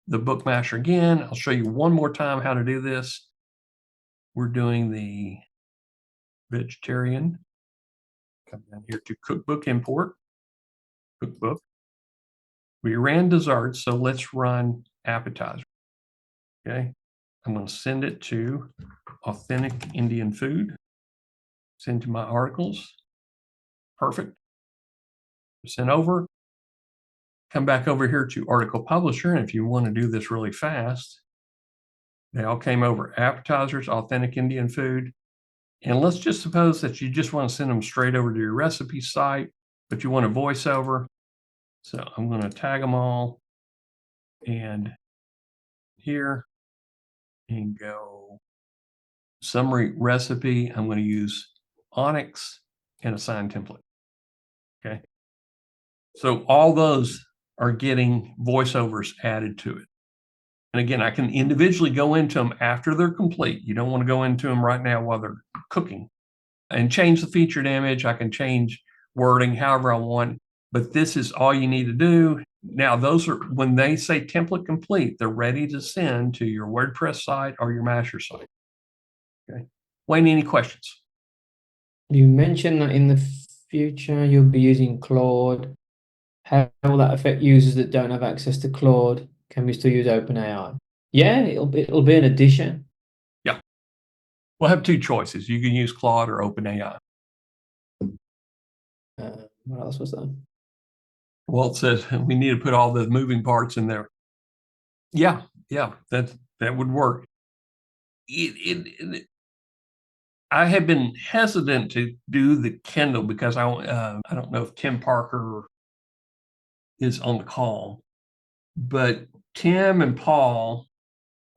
the Bookmaster again. I'll show you one more time how to do this. We're doing the vegetarian. Come down here to cookbook import. Cookbook. We ran desserts, so let's run appetizer. Okay. I'm going to send it to authentic Indian food. Send to my articles. Perfect. Send over. Come back over here to article publisher. And if you want to do this really fast, they all came over. Appetizers, authentic Indian food. And let's just suppose that you just want to send them straight over to your recipe site, but you want a voiceover. So I'm going to tag them all and here and go summary recipe. I'm going to use Onyx and assign template. Okay. So all those are getting voiceovers added to it. And again, I can individually go into them after they're complete. You don't want to go into them right now while they're cooking and change the featured image. I can change wording however I want, but this is all you need to do. Now, those are, when they say template complete, they're ready to send to your WordPress site or your master site. Okay. Wayne, any questions? You mentioned that in the future you'll be using Claude. How will that affect users that don't have access to Claude? Can we still use OpenAI? Yeah, it'll be an addition. Yeah. We'll have two choices. You can use Claude or OpenAI. What else was that? Well, it says we need to put all the moving parts in there. Yeah, that would work. I have been hesitant to do the Kindle because I don't know if Tim Parker is on the call, but Tim and Paul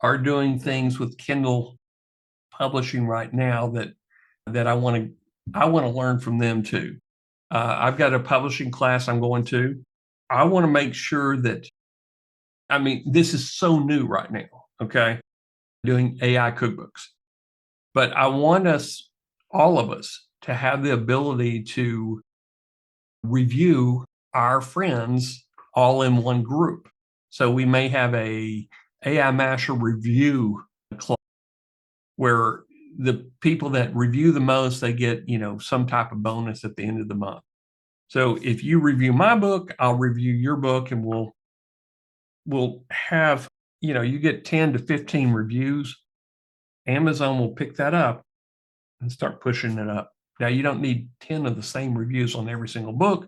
are doing things with Kindle publishing right now that I want to learn from them too. I've got a publishing class I'm going to. I want to make sure that, I mean, this is so new right now, okay? Doing AI cookbooks. But I want us, all of us, to have the ability to review our friends all in one group. So we may have a AI Master review club where the people that review the most, they get, some type of bonus at the end of the month. So if you review my book, I'll review your book, and we'll have, you get 10 to 15 reviews. Amazon will pick that up and start pushing it up. Now, you don't need 10 of the same reviews on every single book.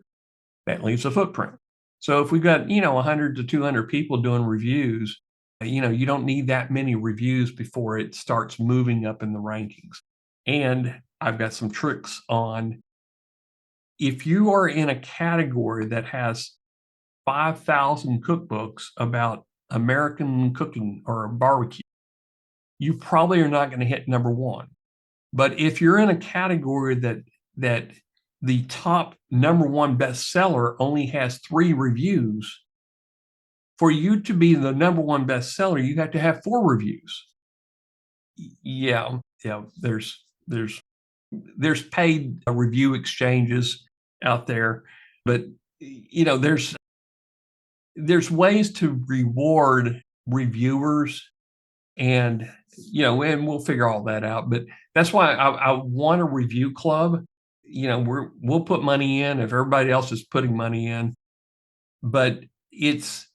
That leaves a footprint. So if we've got, 100 to 200 people doing reviews, you don't need that many reviews before it starts moving up in the rankings. And I've got some tricks on, if you are in a category that has 5,000 cookbooks about American cooking or barbecue, you probably are not going to hit number one. But if you're in a category that the top number one bestseller only has 3 reviews, for you to be the number one bestseller, you have to have 4 reviews. Yeah. There's paid review exchanges out there, but there's ways to reward reviewers, and and we'll figure all that out. But that's why I want a review club. We'll put money in if everybody else is putting money in, but it's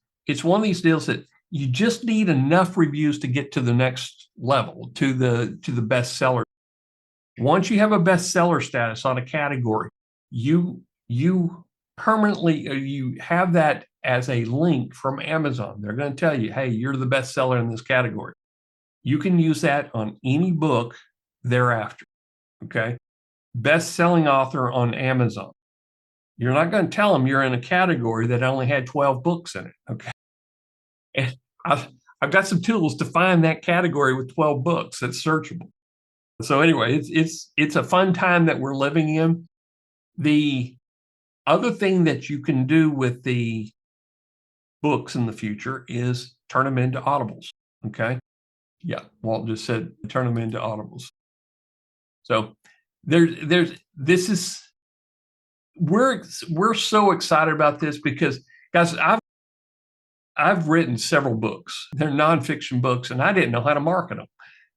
one of these deals that you just need enough reviews to get to the next level, to the bestseller. Once you have a bestseller status on a category, you permanently, you have that as a link from Amazon. They're going to tell you, hey, you're the bestseller in this category. You can use that on any book thereafter. Okay. Best-selling author on Amazon. You're not going to tell them you're in a category that only had 12 books in it. Okay. And I've got some tools to find that category with 12 books that's searchable. So anyway, it's a fun time that we're living in. The other thing that you can do with the books in the future is turn them into audibles. Okay. Yeah, Walt just said turn them into audibles. So we're so excited about this because, guys, I've written several books. They're nonfiction books, and I didn't know how to market them.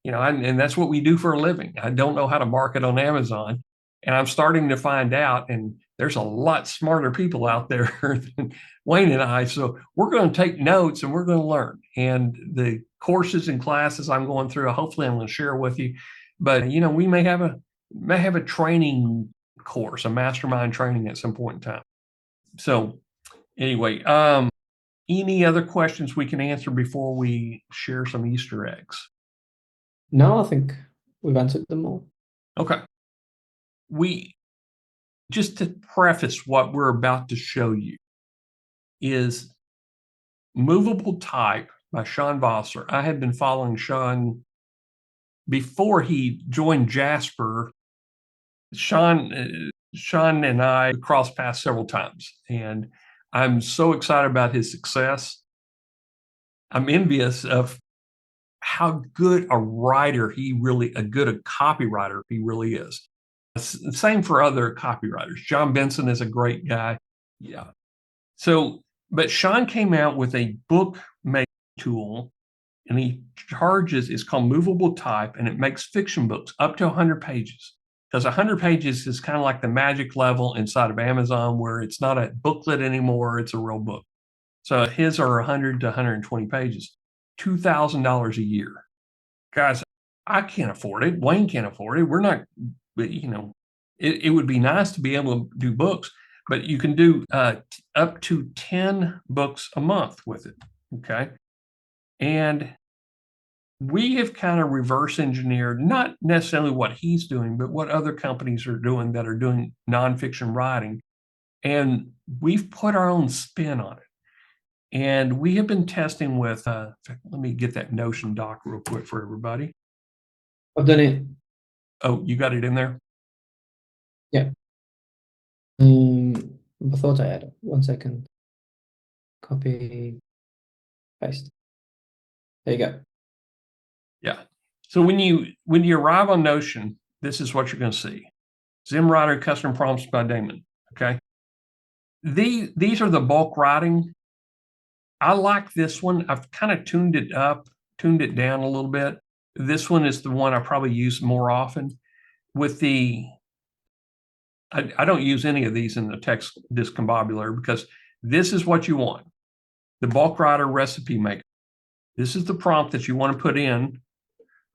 And that's what we do for a living. I don't know how to market on Amazon, and I'm starting to find out. And there's a lot smarter people out there than Wayne and I. So we're going to take notes and we're going to learn. And the courses and classes I'm going through, hopefully I'm going to share with you. But we may have a training course, a mastermind training at some point in time. So anyway, any other questions we can answer before we share some Easter eggs? No, I think we've answered them all. Okay. Just to preface what we're about to show you is Movable Type by Sean Vosser. I had been following Sean before he joined Jasper. Sean and I crossed paths several times, and I'm so excited about his success. I'm envious of how good a writer a copywriter he really is. Same for other copywriters. John Benson is a great guy. Yeah. So, but Sean came out with a book making tool, and it's called Movable Type, and it makes fiction books up to 100 pages. Because 100 pages is kind of like the magic level inside of Amazon, where it's not a booklet anymore, it's a real book. So his are 100 to 120 pages, $2,000 a year. Guys, I can't afford it. Wayne can't afford it. We're not, but it would be nice to be able to do books, but you can do up to 10 books a month with it. Okay. And we have kind of reverse engineered, not necessarily what he's doing, but what other companies are doing that are doing nonfiction writing. And we've put our own spin on it. And we have been testing with, let me get that Notion doc real quick for everybody. I've done it. Oh, you got it in there? Yeah. I thought I had it. 1 second. Copy, paste. There you go. Yeah. So when you arrive on Notion, this is what you're going to see. ZimWriter custom prompts by Damon. Okay. These are the bulk writing. I like this one. I've kind of tuned it down a little bit. This one is the one I probably use more often. I don't use any of these in the text discombobulator because this is what you want. The bulk writer recipe maker. This is the prompt that you want to put in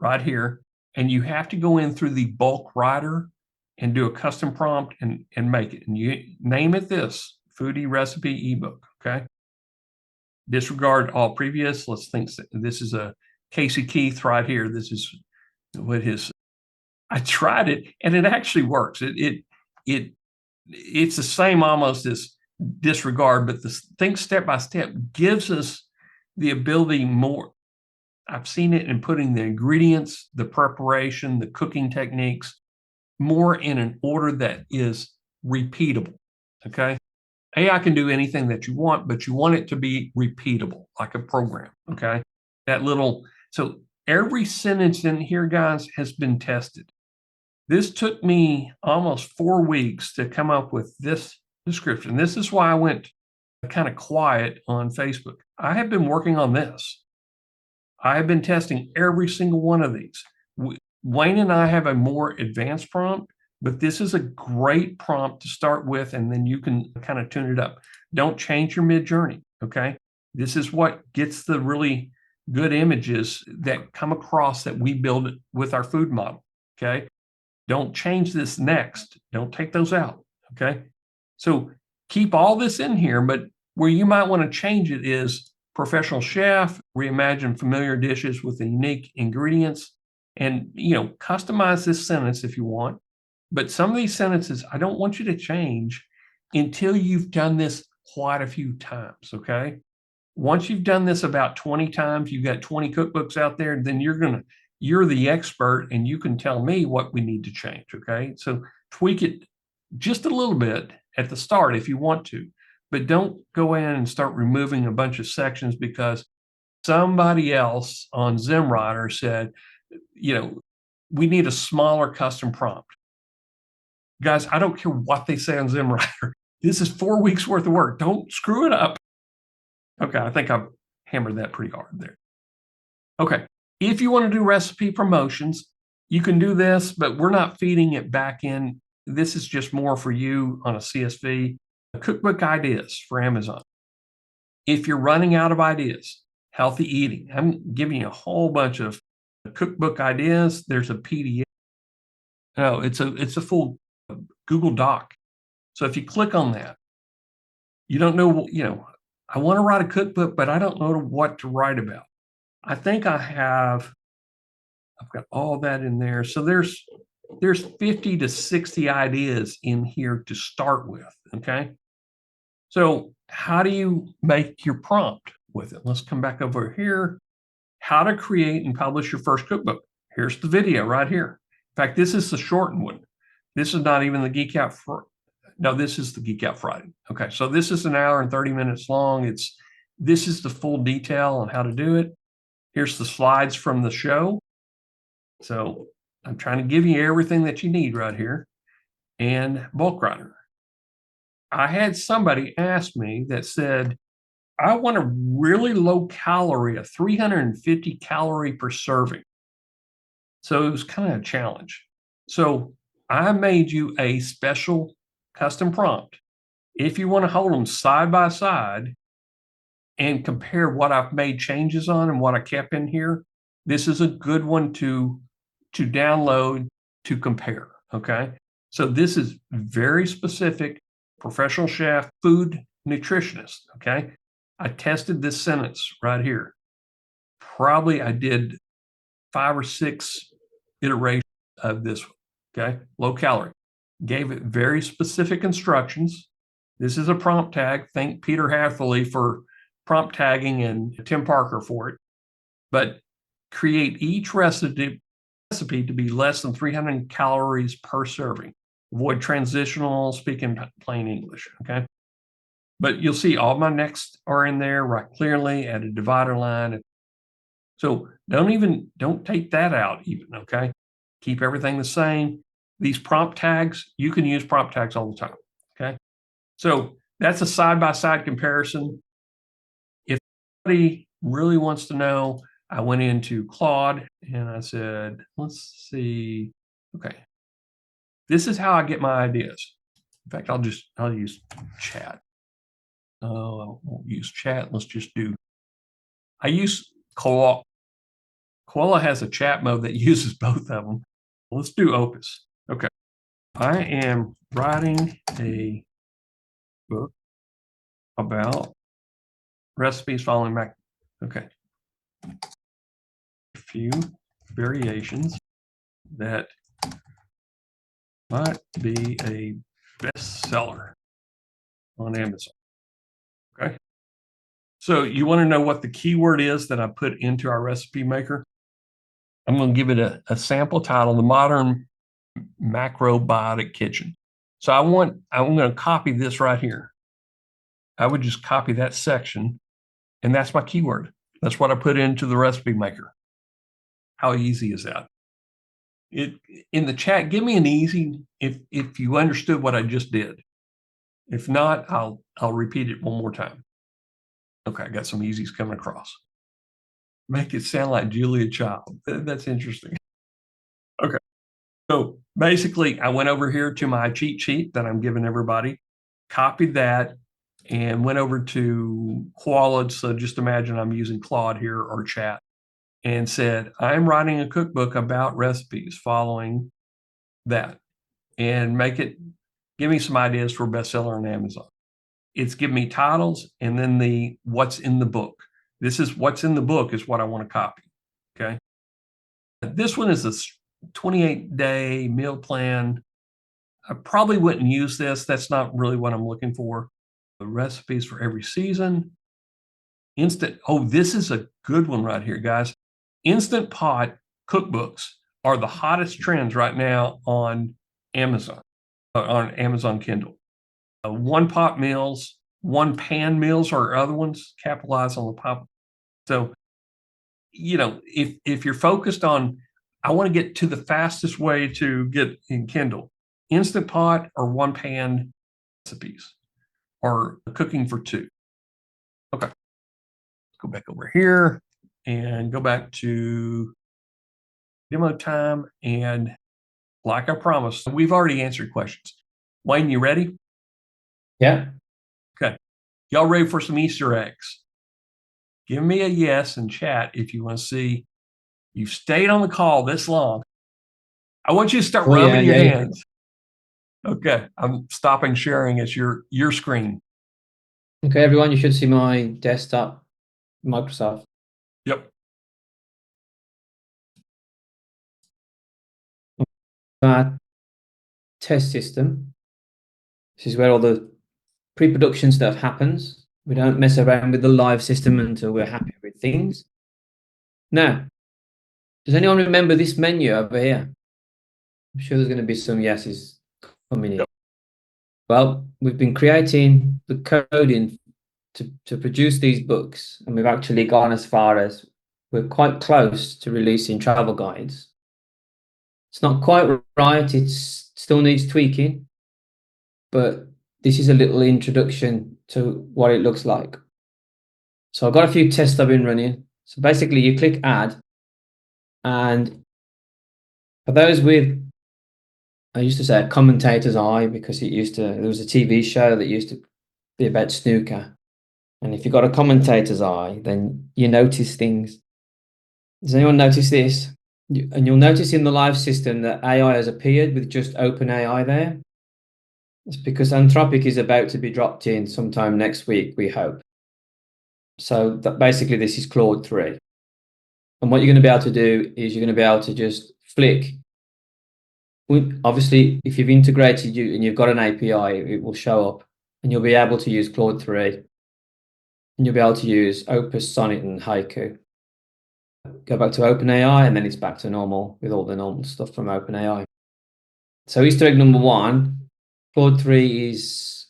right here. And you have to go in through the bulk writer and do a custom prompt and make it. And you name it this, foodie recipe ebook, okay? Disregard all previous. Let's think this is a Casey Keith right here. This is what I tried it and it actually works. It's the same almost as disregard, but the think step by step gives us the ability more. I've seen it in putting the ingredients, the preparation, the cooking techniques more in an order that is repeatable. Okay. AI can do anything that you want, but you want it to be repeatable, like a program. Okay. So every sentence in here, guys, has been tested. This took me almost 4 weeks to come up with this description. This is why I went kind of quiet on Facebook. I have been working on this. I have been testing every single one of these. Wayne and I have a more advanced prompt, but this is a great prompt to start with, and then you can kind of tune it up. Don't change your mid-journey, okay? This is what gets the really good images that come across that we build with our food model, okay? Don't change this next. Don't take those out, okay? So keep all this in here, but where you might want to change it is professional chef, reimagine familiar dishes with the unique ingredients, and customize this sentence if you want. But some of these sentences, I don't want you to change until you've done this quite a few times, okay? Once you've done this about 20 times, you've got 20 cookbooks out there, then you're the expert and you can tell me what we need to change, okay? So tweak it just a little bit at the start if you want to, but don't go in and start removing a bunch of sections because somebody else on ZimWriter said, we need a smaller custom prompt. Guys, I don't care what they say on ZimWriter. This is 4 weeks worth of work. Don't screw it up. Okay, I think I've hammered that pretty hard there. Okay, if you want to do recipe promotions, you can do this, but we're not feeding it back in. This is just more for you on a CSV. Cookbook ideas for Amazon. If you're running out of ideas, healthy eating. I'm giving you a whole bunch of cookbook ideas. There's a PDF. No, it's a full Google Doc. So if you click on that, you don't know, I want to write a cookbook, but I don't know what to write about. I think I've got all that in there. So there's 50 to 60 ideas in here to start with, okay? So how do you make your prompt with it? Let's come back over here. How to create and publish your first cookbook. Here's the video right here. In fact, this is the shortened one. This is not even the Geek Out No, this is the Geek Out Friday. Okay, so this is an hour and 30 minutes long. This is the full detail on how to do it. Here's the slides from the show. So I'm trying to give you everything that you need right here. And bulk grinder. I had somebody ask me that said, I want a really low calorie, a 350 calorie per serving. So it was kind of a challenge. So I made you a special custom prompt. If you want to hold them side by side and compare what I've made changes on and what I kept in here, this is a good one to download to compare. Okay. So this is very specific, professional chef, food nutritionist. Okay. I tested this sentence right here. Probably I did 5 or 6 iterations of this one. Okay. Low calorie. Gave it very specific instructions. This is a prompt tag. Thank Peter Hatherley for prompt tagging and Tim Parker for it. But create each recipe to be less than 300 calories per serving. Avoid transitional, speaking plain English, okay? But you'll see all my next are in there, right clearly, add a divider line. So don't take that out even, okay? Keep everything the same. These prompt tags, you can use prompt tags all the time, okay? So that's a side-by-side comparison. If somebody really wants to know, I went into Claude and I said, let's see, okay. This is how I get my ideas. In fact, I'll use chat. Oh, I won't use chat. Let's just I use Koala. Koala has a chat mode that uses both of them. Let's do Opus. Okay. I am writing a book about recipes following back. Okay. A few variations that might be a bestseller on Amazon. Okay. So you want to know what the keyword is that I put into our recipe maker? I'm going to give it a sample title, The Modern Macrobiotic Kitchen. So I'm going to copy this right here. I would just copy that section, and that's my keyword. That's what I put into the recipe maker. How easy is that? In the chat, give me an easy if you understood what I just did. If not, I'll repeat it one more time. Okay, I got some easies coming across. Make it sound like Julia Child. That's interesting. Okay. So basically, I went over here to my cheat sheet that I'm giving everybody, copied that, and went over to Qualid. So just imagine I'm using Claude here or chat, and said, I'm writing a cookbook about recipes following that, and give me some ideas for bestseller on Amazon. It's give me titles and then the what's in the book. This is what's in the book is what I want to copy. Okay. This one is a 28-day meal plan. I probably wouldn't use this. That's not really what I'm looking for. The recipes for every season. This is a good one right here, guys. Instant Pot cookbooks are the hottest trends right now on Amazon Kindle. One pot meals, one pan meals or other ones, capitalize on the pop. So, if you're focused on, I want to get to the fastest way to get in Kindle, Instant Pot or one pan recipes or cooking for two. Okay. Go back over here and go back to demo time. And like I promised, we've already answered questions. Wayne, you ready? Yeah. Okay. Y'all ready for some Easter eggs? Give me a yes in chat if you want to see you've stayed on the call this long. I want you to start rubbing your hands. Okay. I'm stopping sharing. It's your screen. Okay, everyone, you should see my desktop, Microsoft. Yep. Our test system. This is where all the pre-production stuff happens. We don't mess around with the live system until we're happy with things. Now, does anyone remember this menu over here? I'm sure there's going to be some yeses coming in. Yep. Well, we've been creating the coding to produce these books, and we've actually gone as far as we're quite close to releasing travel guides. It's not quite right, it still needs tweaking, but this is a little introduction to what it looks like. So I've got a few tests I've been running. So basically you click add, and for those with, I used to say a commentator's eye, because there was a TV show that used to be about snooker. And if you've got a commentator's eye, then you notice things. Does anyone notice this? And you'll notice in the live system that AI has appeared with just OpenAI there. It's because Anthropic is about to be dropped in sometime next week, we hope. So that basically this is Claude 3. And what you're going to be able to do is you're going to be able to just flick. Obviously, if you've integrated and you've got an API, it will show up, and you'll be able to use Claude 3. And you'll be able to use Opus, Sonnet, and Haiku. Go back to OpenAI, and then it's back to normal with all the normal stuff from OpenAI. So Easter egg number 1, Claude 3 is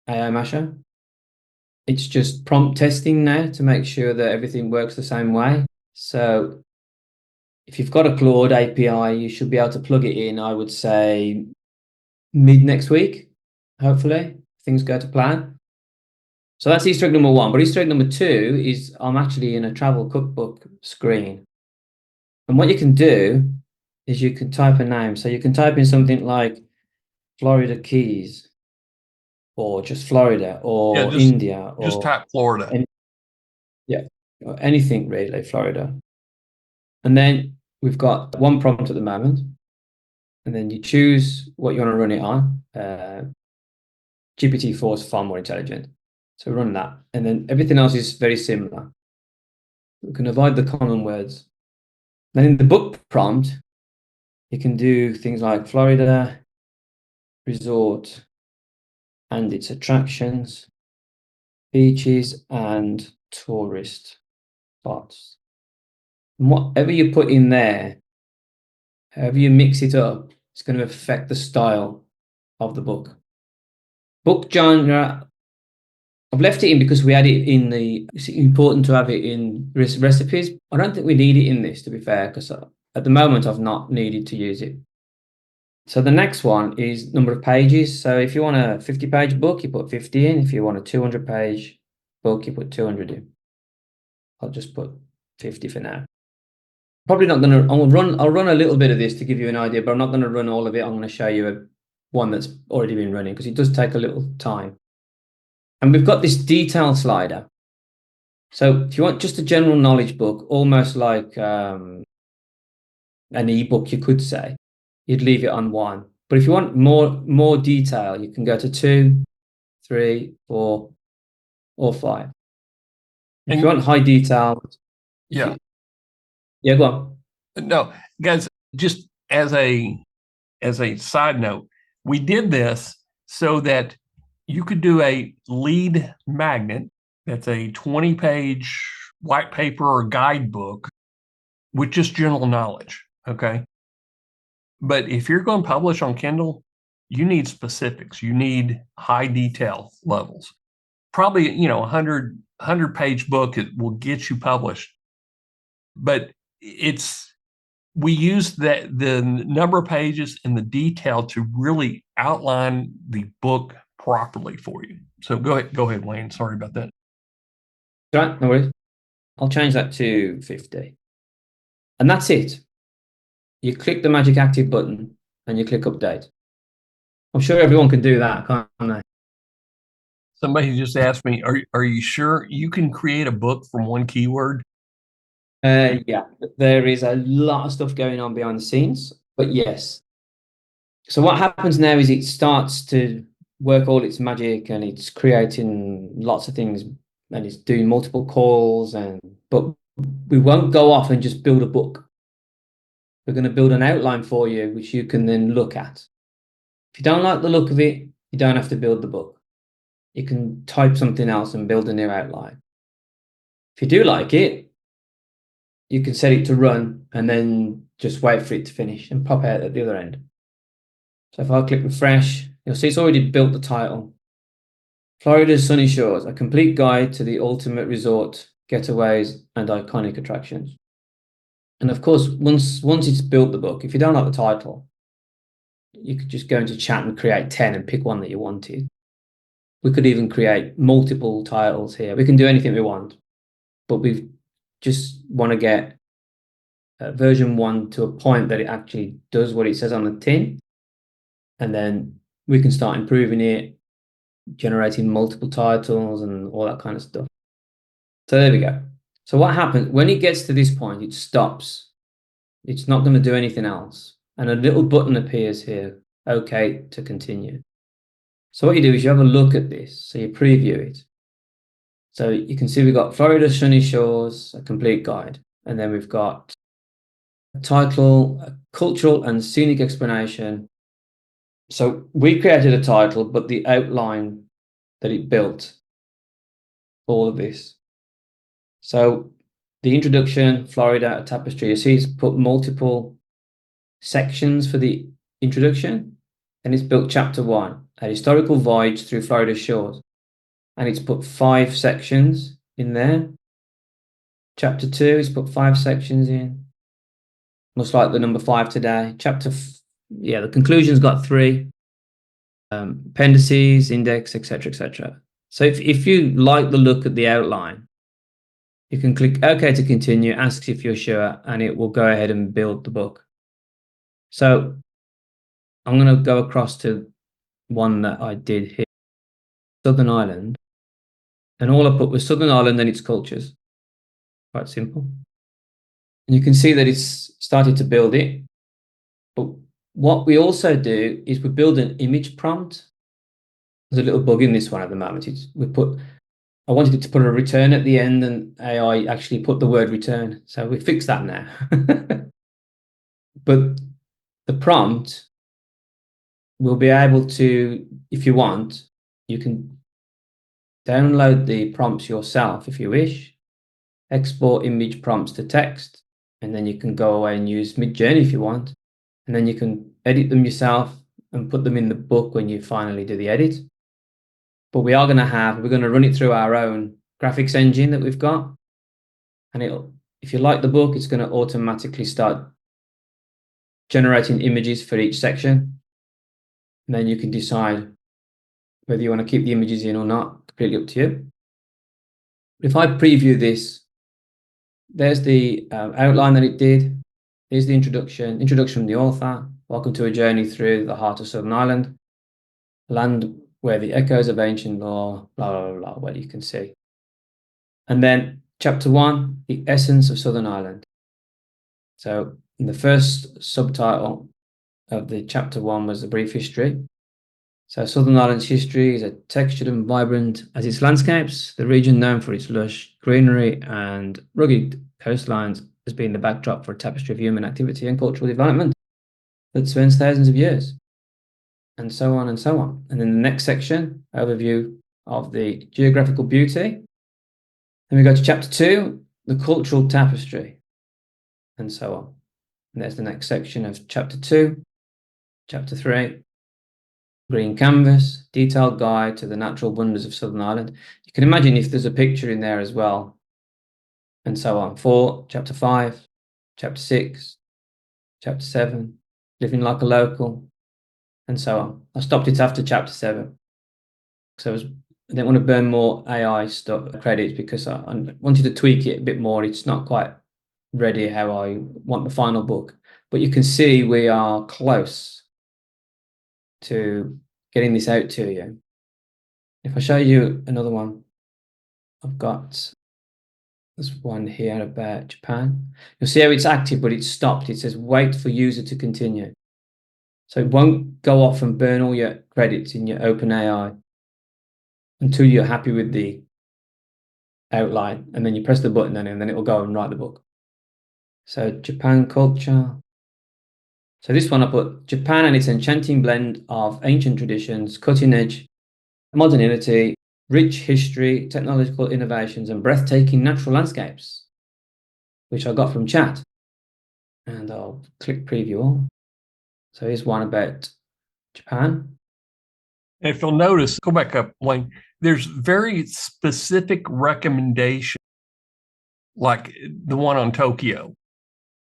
AI Masher. It's just prompt testing now to make sure that everything works the same way. So if you've got a Claude API, you should be able to plug it in, I would say, mid next week, hopefully, things go to plan. So that's Easter egg number 1. But Easter egg number 2 is I'm actually in a travel cookbook screen. And what you can do is you can type a name. So you can type in something like Florida Keys, or just Florida, or India, or just type Florida. Or anything really, Florida. And then we've got one prompt at the moment. And then you choose what you want to run it on. GPT-4 is far more intelligent. So run that. And then everything else is very similar. We can avoid the common words. Then in the book prompt, you can do things like Florida resort and its attractions, beaches, and tourist spots. And whatever you put in there, however you mix it up, it's going to affect the style of the book. Book genre, I've left it in because we had it in it's important to have it in recipes. I don't think we need it in this, to be fair, because at the moment I've not needed to use it. So the next one is number of pages. So if you want a 50-page book, you put 50 in. If you want a 200-page book, you put 200 in. I'll just put 50 for now. Probably not going to, I'll run a little bit of this to give you an idea, but I'm not going to run all of it. I'm going to show you one that's already been running, because it does take a little time. And we've got this detail slider. So if you want just a general knowledge book, almost like an ebook, you could say, you'd leave it on 1. But if you want more detail, you can go to 2, 3, 4, or 5. If you want high detail, yeah, go on. No, guys, just as a side note, we did this so that you could do a lead magnet. That's a 20-page white paper or guidebook with just general knowledge. Okay. But if you're going to publish on Kindle, you need specifics. You need high detail levels. Probably, 100-page book will get you published. But we use the number of pages and the detail to really outline the book properly for you. So go ahead, Wayne. Sorry about that. Right, no worries. I'll change that to 50. And that's it. You click the magic active button and you click update. I'm sure everyone can do that, can't they? Somebody just asked me, are you sure you can create a book from one keyword? Yeah, there is a lot of stuff going on behind the scenes, but yes. So what happens now is it starts to work all its magic, and it's creating lots of things, and it's doing multiple calls, but we won't go off and just build a book. We're going to build an outline for you, which you can then look at. If you don't like the look of it, you don't have to build the book. You can type something else and build a new outline. If you do like it, you can set it to run and then just wait for it to finish and pop out at the other end. So if I click refresh, you'll see it's already built the title. Florida's Sunny Shores, a complete guide to the ultimate resort, getaways, and iconic attractions. And of course, once it's built the book, if you don't like the title, you could just go into chat and create 10 and pick one that you wanted. We could even create multiple titles here. We can do anything we want, but we just want to get version 1 to a point that it actually does what it says on the tin. And then we can start improving it, generating multiple titles and all that kind of stuff. So there we go. So what happens when it gets to this point, it stops. It's not going to do anything else. And a little button appears here, OK to continue. So what you do is you have a look at this. So you preview it. So you can see we've got Florida Sunny Shores, a complete guide. And then we've got a title, a cultural and scenic explanation. So we created a title, but the outline that it built, all of this. So the introduction, Florida, a tapestry. You see it's put multiple sections for the introduction. And it's built chapter 1, a historical voyage through Florida's shores. And it's put 5 sections in there. Chapter 2, it's put 5 sections in. Most like the number 5 today. The conclusion's got 3. Appendices, index, etc., etc. So if you like the look at the outline, you can click OK to continue, asks if you're sure, and it will go ahead and build the book. So I'm going to go across to one that I did here, Southern Ireland. And all I put was Southern Ireland and its cultures. Quite simple. And you can see that it's started to build it. But what we also do is we build an image prompt. There's a little bug in this one at the moment. I wanted it to put a return at the end, and AI actually put the word return. So we fixed that now. But the prompt will be able to, if you want, you can download the prompts yourself if you wish, export image prompts to text, and then you can go away and use Midjourney if you want. And then you can edit them yourself and put them in the book when you finally do the edit. But we're going to run it through our own graphics engine that we've got. And if you like the book, it's going to automatically start generating images for each section. And then you can decide whether you want to keep the images in or not, completely up to you. If I preview this, there's the outline that it did. Here's the introduction from the author. Welcome to a journey through the heart of Southern Ireland, land where the echoes of ancient law, blah, blah, blah, what you can see. And then chapter 1, the essence of Southern Ireland. So in the first subtitle of the chapter 1 was a brief history. So Southern Ireland's history is textured and vibrant as its landscapes. The region, known for its lush greenery and rugged coastlines, has been the backdrop for a tapestry of human activity and cultural development that spans thousands of years, and so on and so on. And in the next section, overview of the geographical beauty. Then we go to chapter 2, the cultural tapestry, and so on. And there's the next section of chapter 2. Chapter 3, green canvas, detailed guide to the natural wonders of Southern Ireland. You can imagine if there's a picture in there as well, and so on. 4, chapter 5, chapter 6, chapter 7, living like a local, and so on. I stopped it after chapter 7. So I didn't want to burn more AI stuff credits because I wanted to tweak it a bit more. It's not quite ready how I want the final book. But you can see we are close to getting this out to you. If I show you another one, there's one here about Japan. You'll see how it's active, but it's stopped. It says wait for user to continue. So it won't go off and burn all your credits in your OpenAI until you're happy with the outline. And then you press the button and then it will go and write the book. So Japan culture. So this one I put Japan and its enchanting blend of ancient traditions, cutting edge modernity, rich history, technological innovations, and breathtaking natural landscapes, which I got from chat. And I'll click preview all. So here's one about Japan. If you'll notice, go back up, Wayne, there's very specific recommendations, like the one on Tokyo.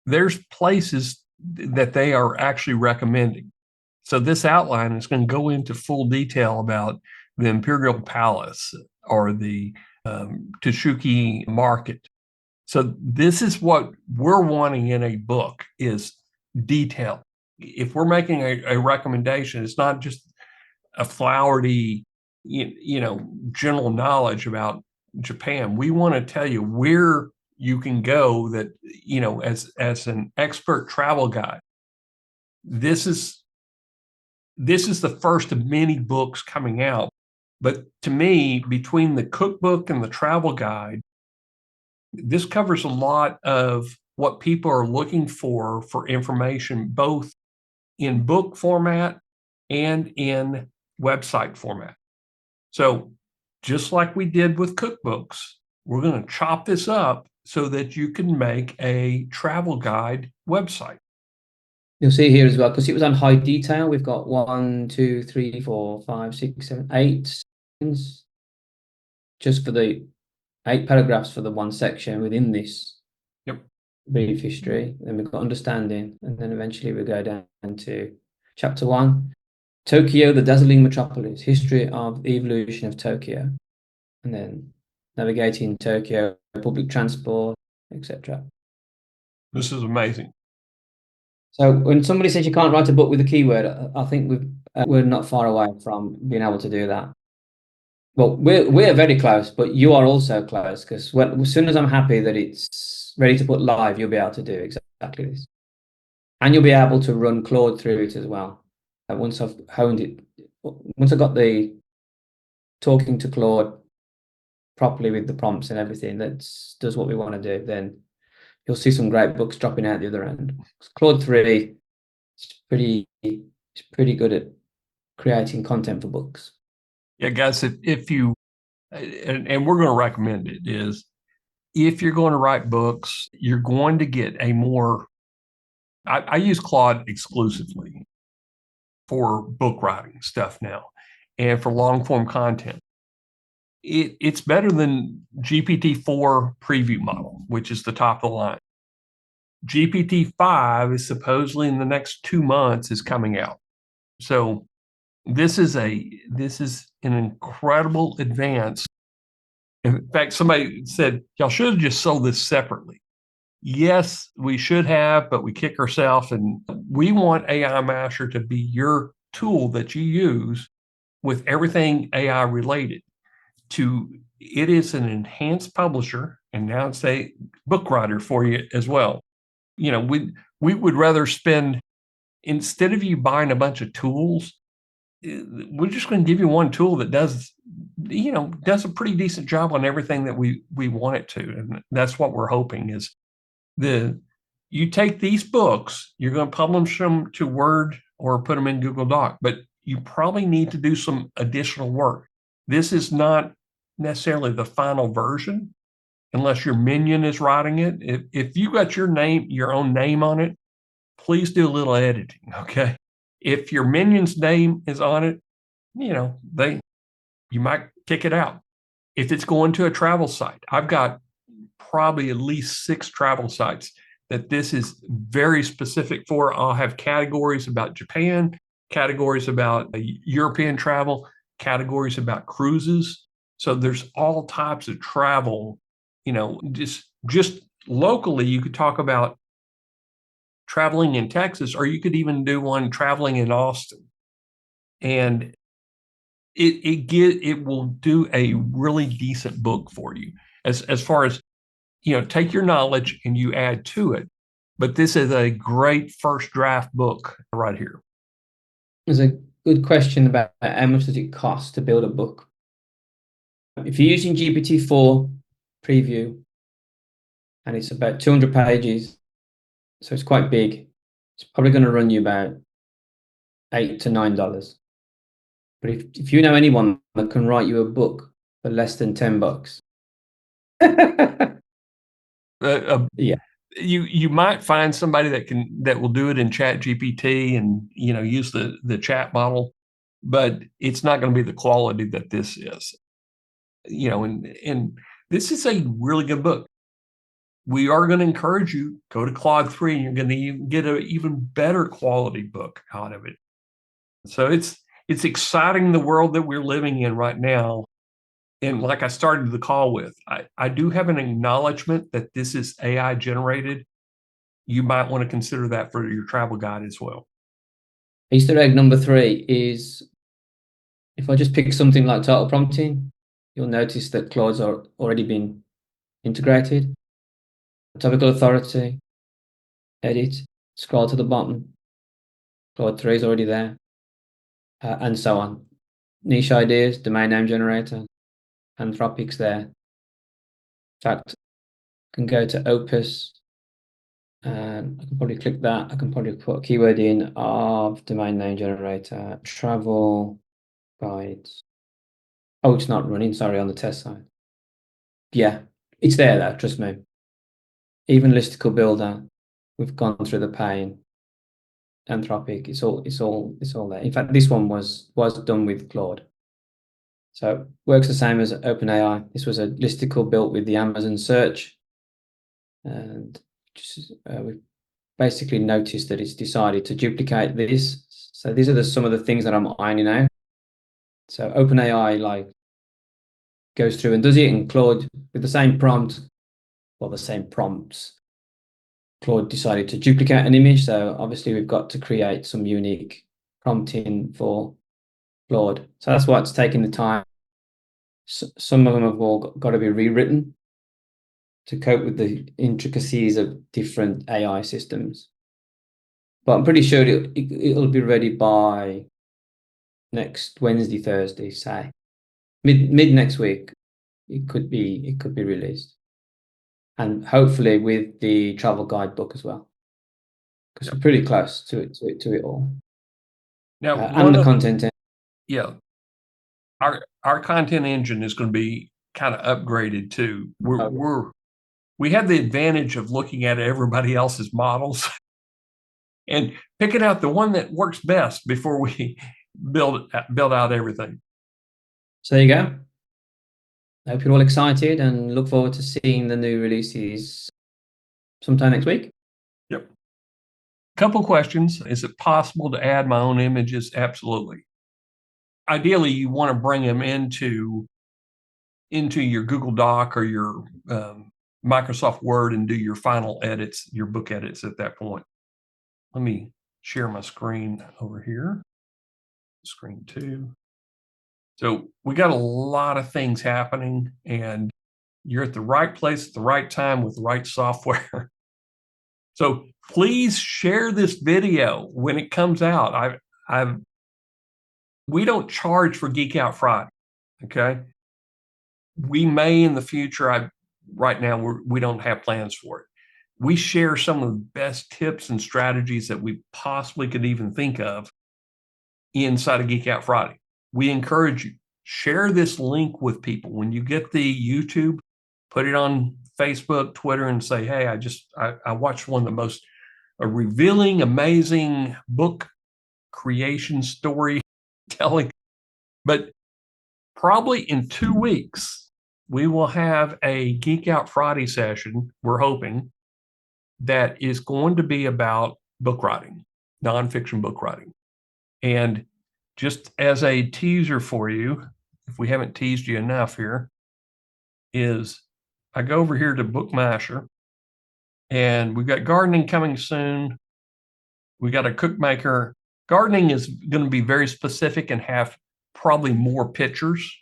There's places that they are actually recommending. So this outline is going to go into full detail about the Imperial Palace or the Tashuki Market. So this is what we're wanting in a book, is detail. If we're making a recommendation, it's not just a flowery, general knowledge about Japan. We want to tell you where you can go that, as an expert travel guide. This is the first of many books coming out. But to me, between the cookbook and the travel guide, this covers a lot of what people are looking for information, both in book format and in website format. So just like we did with cookbooks, we're going to chop this up so that you can make a travel guide website. You'll see here as well, because it was on high detail. We've got 1, 2, 3, 4, 5, 6, 7, 8 sections just for the 8 paragraphs for the one section within this. Yep. Brief history. Then we've got understanding, and then eventually we go down to chapter 1, Tokyo, the dazzling metropolis, history of the evolution of Tokyo, and then navigating Tokyo, public transport, etc. This is amazing. So when somebody says you can't write a book with a keyword, I think we're not far away from being able to do that. Well, we're very close, but you are also close, because as soon as I'm happy that it's ready to put live, you'll be able to do exactly this. And you'll be able to run Claude through it as well. Once I've honed it, once I've got the talking to Claude properly with the prompts and everything that does what we want to do, then you'll see some great books dropping out the other end. Claude 3 is pretty good at creating content for books. Yeah, guys, if you, and we're going to recommend it, is if you're going to write books, you're going to get a more, I use Claude exclusively for book writing stuff now and for long form content. It's better than GPT-4 preview model, which is the top of the line. GPT-5 is supposedly in the next 2 months is coming out. So this is an incredible advance. In fact, somebody said, y'all should have just sold this separately. Yes, we should have, but we kick ourselves, and we want AI Master to be your tool that you use with everything AI related. It is an enhanced publisher, and now it's a book writer for you as well. We would rather spend, instead of you buying a bunch of tools, we're just going to give you one tool that does a pretty decent job on everything that we want it to. And that's what we're hoping is you take these books, you're going to publish them to Word or put them in Google Doc, but you probably need to do some additional work. This is not necessarily the final version unless your minion is writing it. If you got your own name on it, please do a little editing, okay? If your minion's name is on it, you might kick it out. If it's going to a travel site, I've got probably at least 6 travel sites that this is very specific for. I'll have categories about Japan, categories about European travel, categories about cruises. So there's all types of travel, just locally, you could talk about traveling in Texas, or you could even do one traveling in Austin. And it will do a really decent book for you as far as, take your knowledge and you add to it. But this is a great first draft book right here. There's a good question about how much does it cost to build a book. If you're using GPT-4 preview, and it's about 200 pages, so it's quite big, it's probably going to run you about $8 to $9. But if you know anyone that can write you a book for less than $10, yeah, You might find somebody that will do it in Chat GPT and use the chat model, but it's not going to be the quality that this is. And this is a really good book. We are going to encourage you, go to Claude 3 and you're going to get an even better quality book out of it. So it's exciting, the world that we're living in right now. And like I started the call with, I do have an acknowledgement that this is AI generated. You might want to consider that for your travel guide as well. Easter egg number 3 is, if I just pick something like title prompting, you'll notice that Claude's are already been integrated. Topical authority, edit, scroll to the bottom. Claude 3 is already there, and so on. Niche ideas, domain name generator, Anthropic's there. In fact, I can go to Opus, and I can probably click that. I can probably put a keyword in of domain name generator, travel guides. Oh, it's not running, sorry, on the test side. Yeah, it's there though, trust me. Even listicle builder, we've gone through the pain. Anthropic, it's all there. In fact, this one was done with Claude. So works the same as OpenAI. This was a listicle built with the Amazon search. And just, we've basically noticed that it's decided to duplicate this. So these are some of the things that I'm ironing out. So OpenAI goes through and does it, and Claude with the same prompt, or the same prompts, Claude decided to duplicate an image. So obviously we've got to create some unique prompting for Claude. So that's why it's taking the time. Some of them have all got to be rewritten to cope with the intricacies of different AI systems. But I'm pretty sure it'll be ready by next Wednesday, Thursday, say mid next week. It could be released, and hopefully with the travel guidebook as well, because we're pretty close to it all. Now, and the content. Yeah, our content engine is going to be kind of upgraded too. We have the advantage of looking at everybody else's models and picking out the one that works best before we build out everything. So there you go. I hope you're all excited and look forward to seeing the new releases sometime next week. Yep. Couple questions. Is it possible to add my own images? Absolutely. Ideally, you want to bring them into your Google Doc or your Microsoft Word and do your final edits, your book edits at that point. Let me share my screen over here. Screen 2. So we got a lot of things happening, and you're at the right place at the right time with the right software. So please share this video when it comes out. We don't charge for Geek Out Friday, okay? We may in the future. Right now we don't have plans for it. We share some of the best tips and strategies that we possibly could even think of inside of Geek Out Friday. We encourage you, share this link with people. When you get the YouTube, put it on Facebook, Twitter, and say, hey, I watched one of the most revealing, amazing book creation storytelling. But probably in 2 weeks, we will have a Geek Out Friday session, we're hoping, that is going to be about book writing, nonfiction book writing. And just as a teaser for you, if we haven't teased you enough here, is I go over here to Bookmasher, and we've got gardening coming soon. We got a cookmaker. Gardening is going to be very specific and have probably more pictures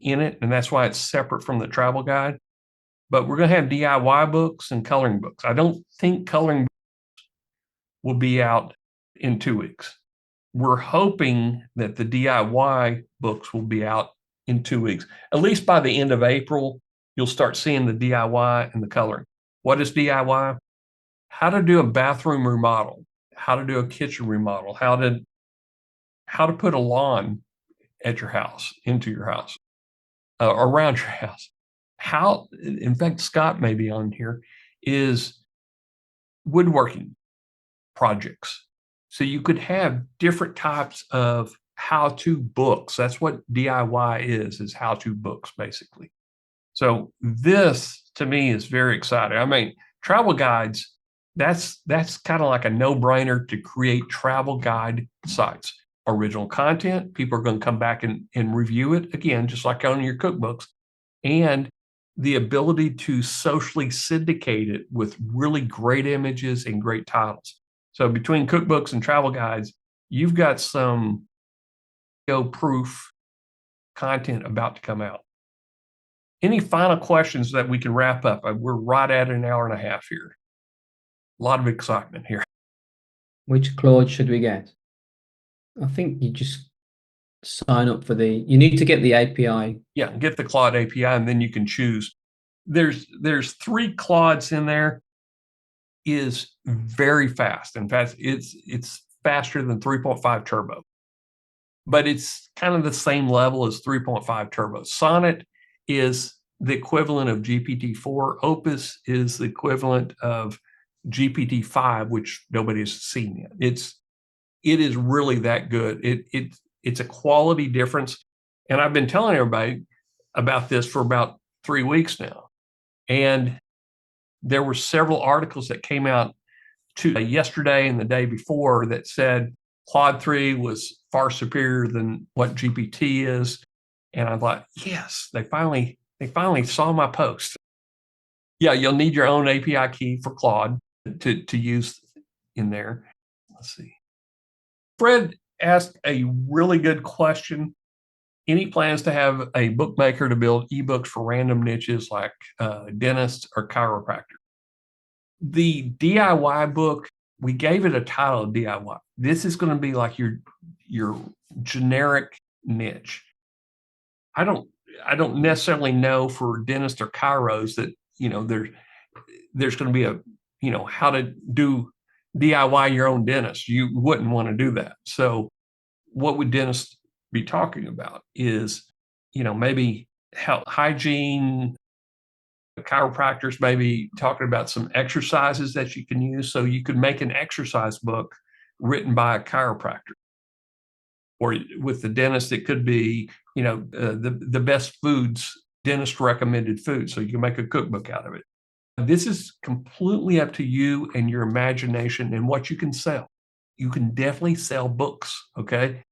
in it, and that's why it's separate from the travel guide. But we're going to have DIY books and coloring books. I don't think coloring books will be out in 2 weeks. We're hoping that the DIY books will be out in 2 weeks. At least by the end of April, you'll start seeing the DIY and the coloring. What is DIY? How to do a bathroom remodel, how to do a kitchen remodel, how to put a lawn at your house, into your house, around your house. In fact, Scott may be on here, is woodworking projects. So you could have different types of how-to books. That's what DIY is how-to books, basically. So this, to me, is very exciting. I mean, travel guides, that's kind of like a no-brainer to create travel guide sites. Original content, people are going to come back and review it again, just like on your cookbooks. And the ability to socially syndicate it with really great images and great titles. So between cookbooks and travel guides, you've got some proof content about to come out. Any final questions that we can wrap up? We're right at an hour and a half here. A lot of excitement here. Which Claude should we get? I think you just sign up for you need to get the API. Yeah, get the Claude API, and then you can choose. There's 3 Claudes in there. Is very fast. In fact, it's faster than 3.5 turbo, but it's kind of the same level as 3.5 turbo. Sonnet is the equivalent of GPT-4. Opus is the equivalent of GPT-5, which nobody has seen yet. It is really that good. It's a quality difference, and I've been telling everybody about this for about 3 weeks now, and there were several articles that came out yesterday and the day before that said Claude 3 was far superior than what GPT is. And I thought, yes, they finally saw my post. Yeah, you'll need your own API key for Claude to use in there. Let's see. Fred asked a really good question. Any plans to have a bookmaker to build ebooks for random niches like dentists or chiropractors? The DIY book, we gave it a title of DIY. This is going to be like your generic niche. I don't necessarily know for dentists or chiros that there's going to be a how to do DIY your own dentist. You wouldn't want to do that. So what would dentists be talking about is maybe health, hygiene. Chiropractors maybe talking about some exercises that you can use. So you could make an exercise book written by a chiropractor. Or with the dentist, it could be the best foods, dentist recommended foods. So you can make a cookbook out of it. This is completely up to you and your imagination and what you can sell. You can definitely sell books. Okay.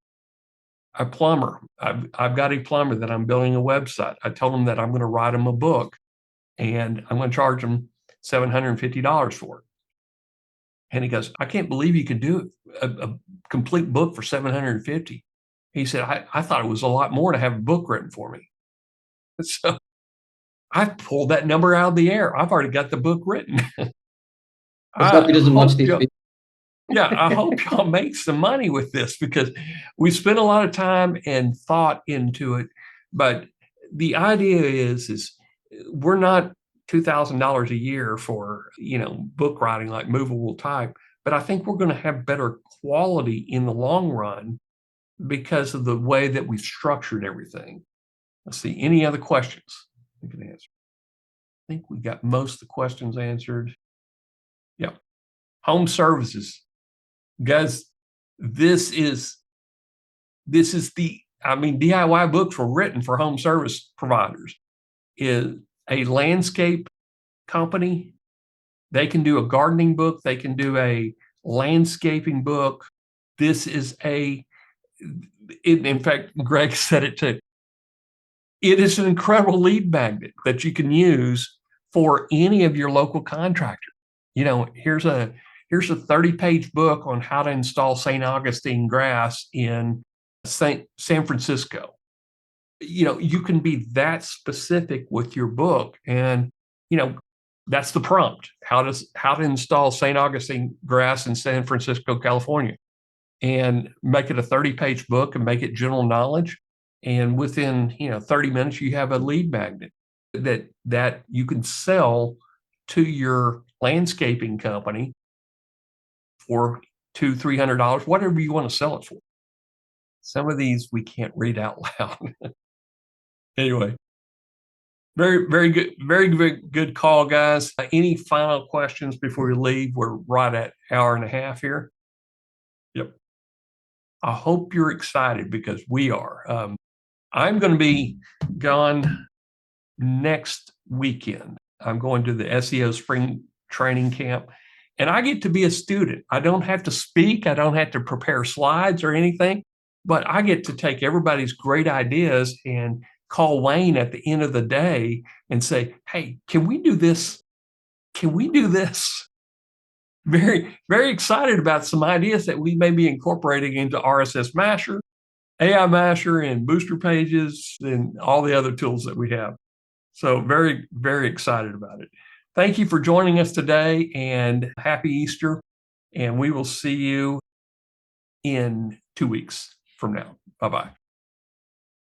A plumber. I've got a plumber that I'm building a website. I told him that I'm going to write him a book and I'm going to charge him $750 for it. And he goes, I can't believe you can do a complete book for $750. He said, I thought it was a lot more to have a book written for me. So I pulled that number out of the air. I've already got the book written. I hope he doesn't watch these videos. Yeah, I hope y'all make some money with this because we spent a lot of time and thought into it. But the idea is we're not $2,000 a year for book writing like movable type, but I think we're going to have better quality in the long run because of the way that we've structured everything. Let's see, any other questions we can answer? I think we got most of the questions answered. Yeah. Home services. Guys, this is DIY books were written for home service providers. Is a landscape company. They can do a gardening book. They can do a landscaping book. This is in fact, Greg said it too. It is an incredible lead magnet that you can use for any of your local contractor. Here's a 30-page book on how to install St. Augustine grass in San Francisco. You can be that specific with your book, and that's the prompt: how to install St. Augustine grass in San Francisco, California, and make it a 30-page book and make it general knowledge. And within 30 minutes, you have a lead magnet that you can sell to your landscaping company for $200-$300, whatever you want to sell it for. Some of these we can't read out loud. Anyway, Very, very good call, guys. Any final questions before you leave? We're right at hour and a half here. Yep. I hope you're excited because we are. I'm going to be gone next weekend. I'm going to the SEO spring training camp, and I get to be a student. I don't have to speak. I don't have to prepare slides or anything, but I get to take everybody's great ideas and call Wayne at the end of the day and say, hey, can we do this? Can we do this? Very, very excited about some ideas that we may be incorporating into RSS Masher, AI Masher, and booster pages, and all the other tools that we have. So very, very excited about it. Thank you for joining us today, and happy Easter. And we will see you in 2 weeks from now. Bye-bye.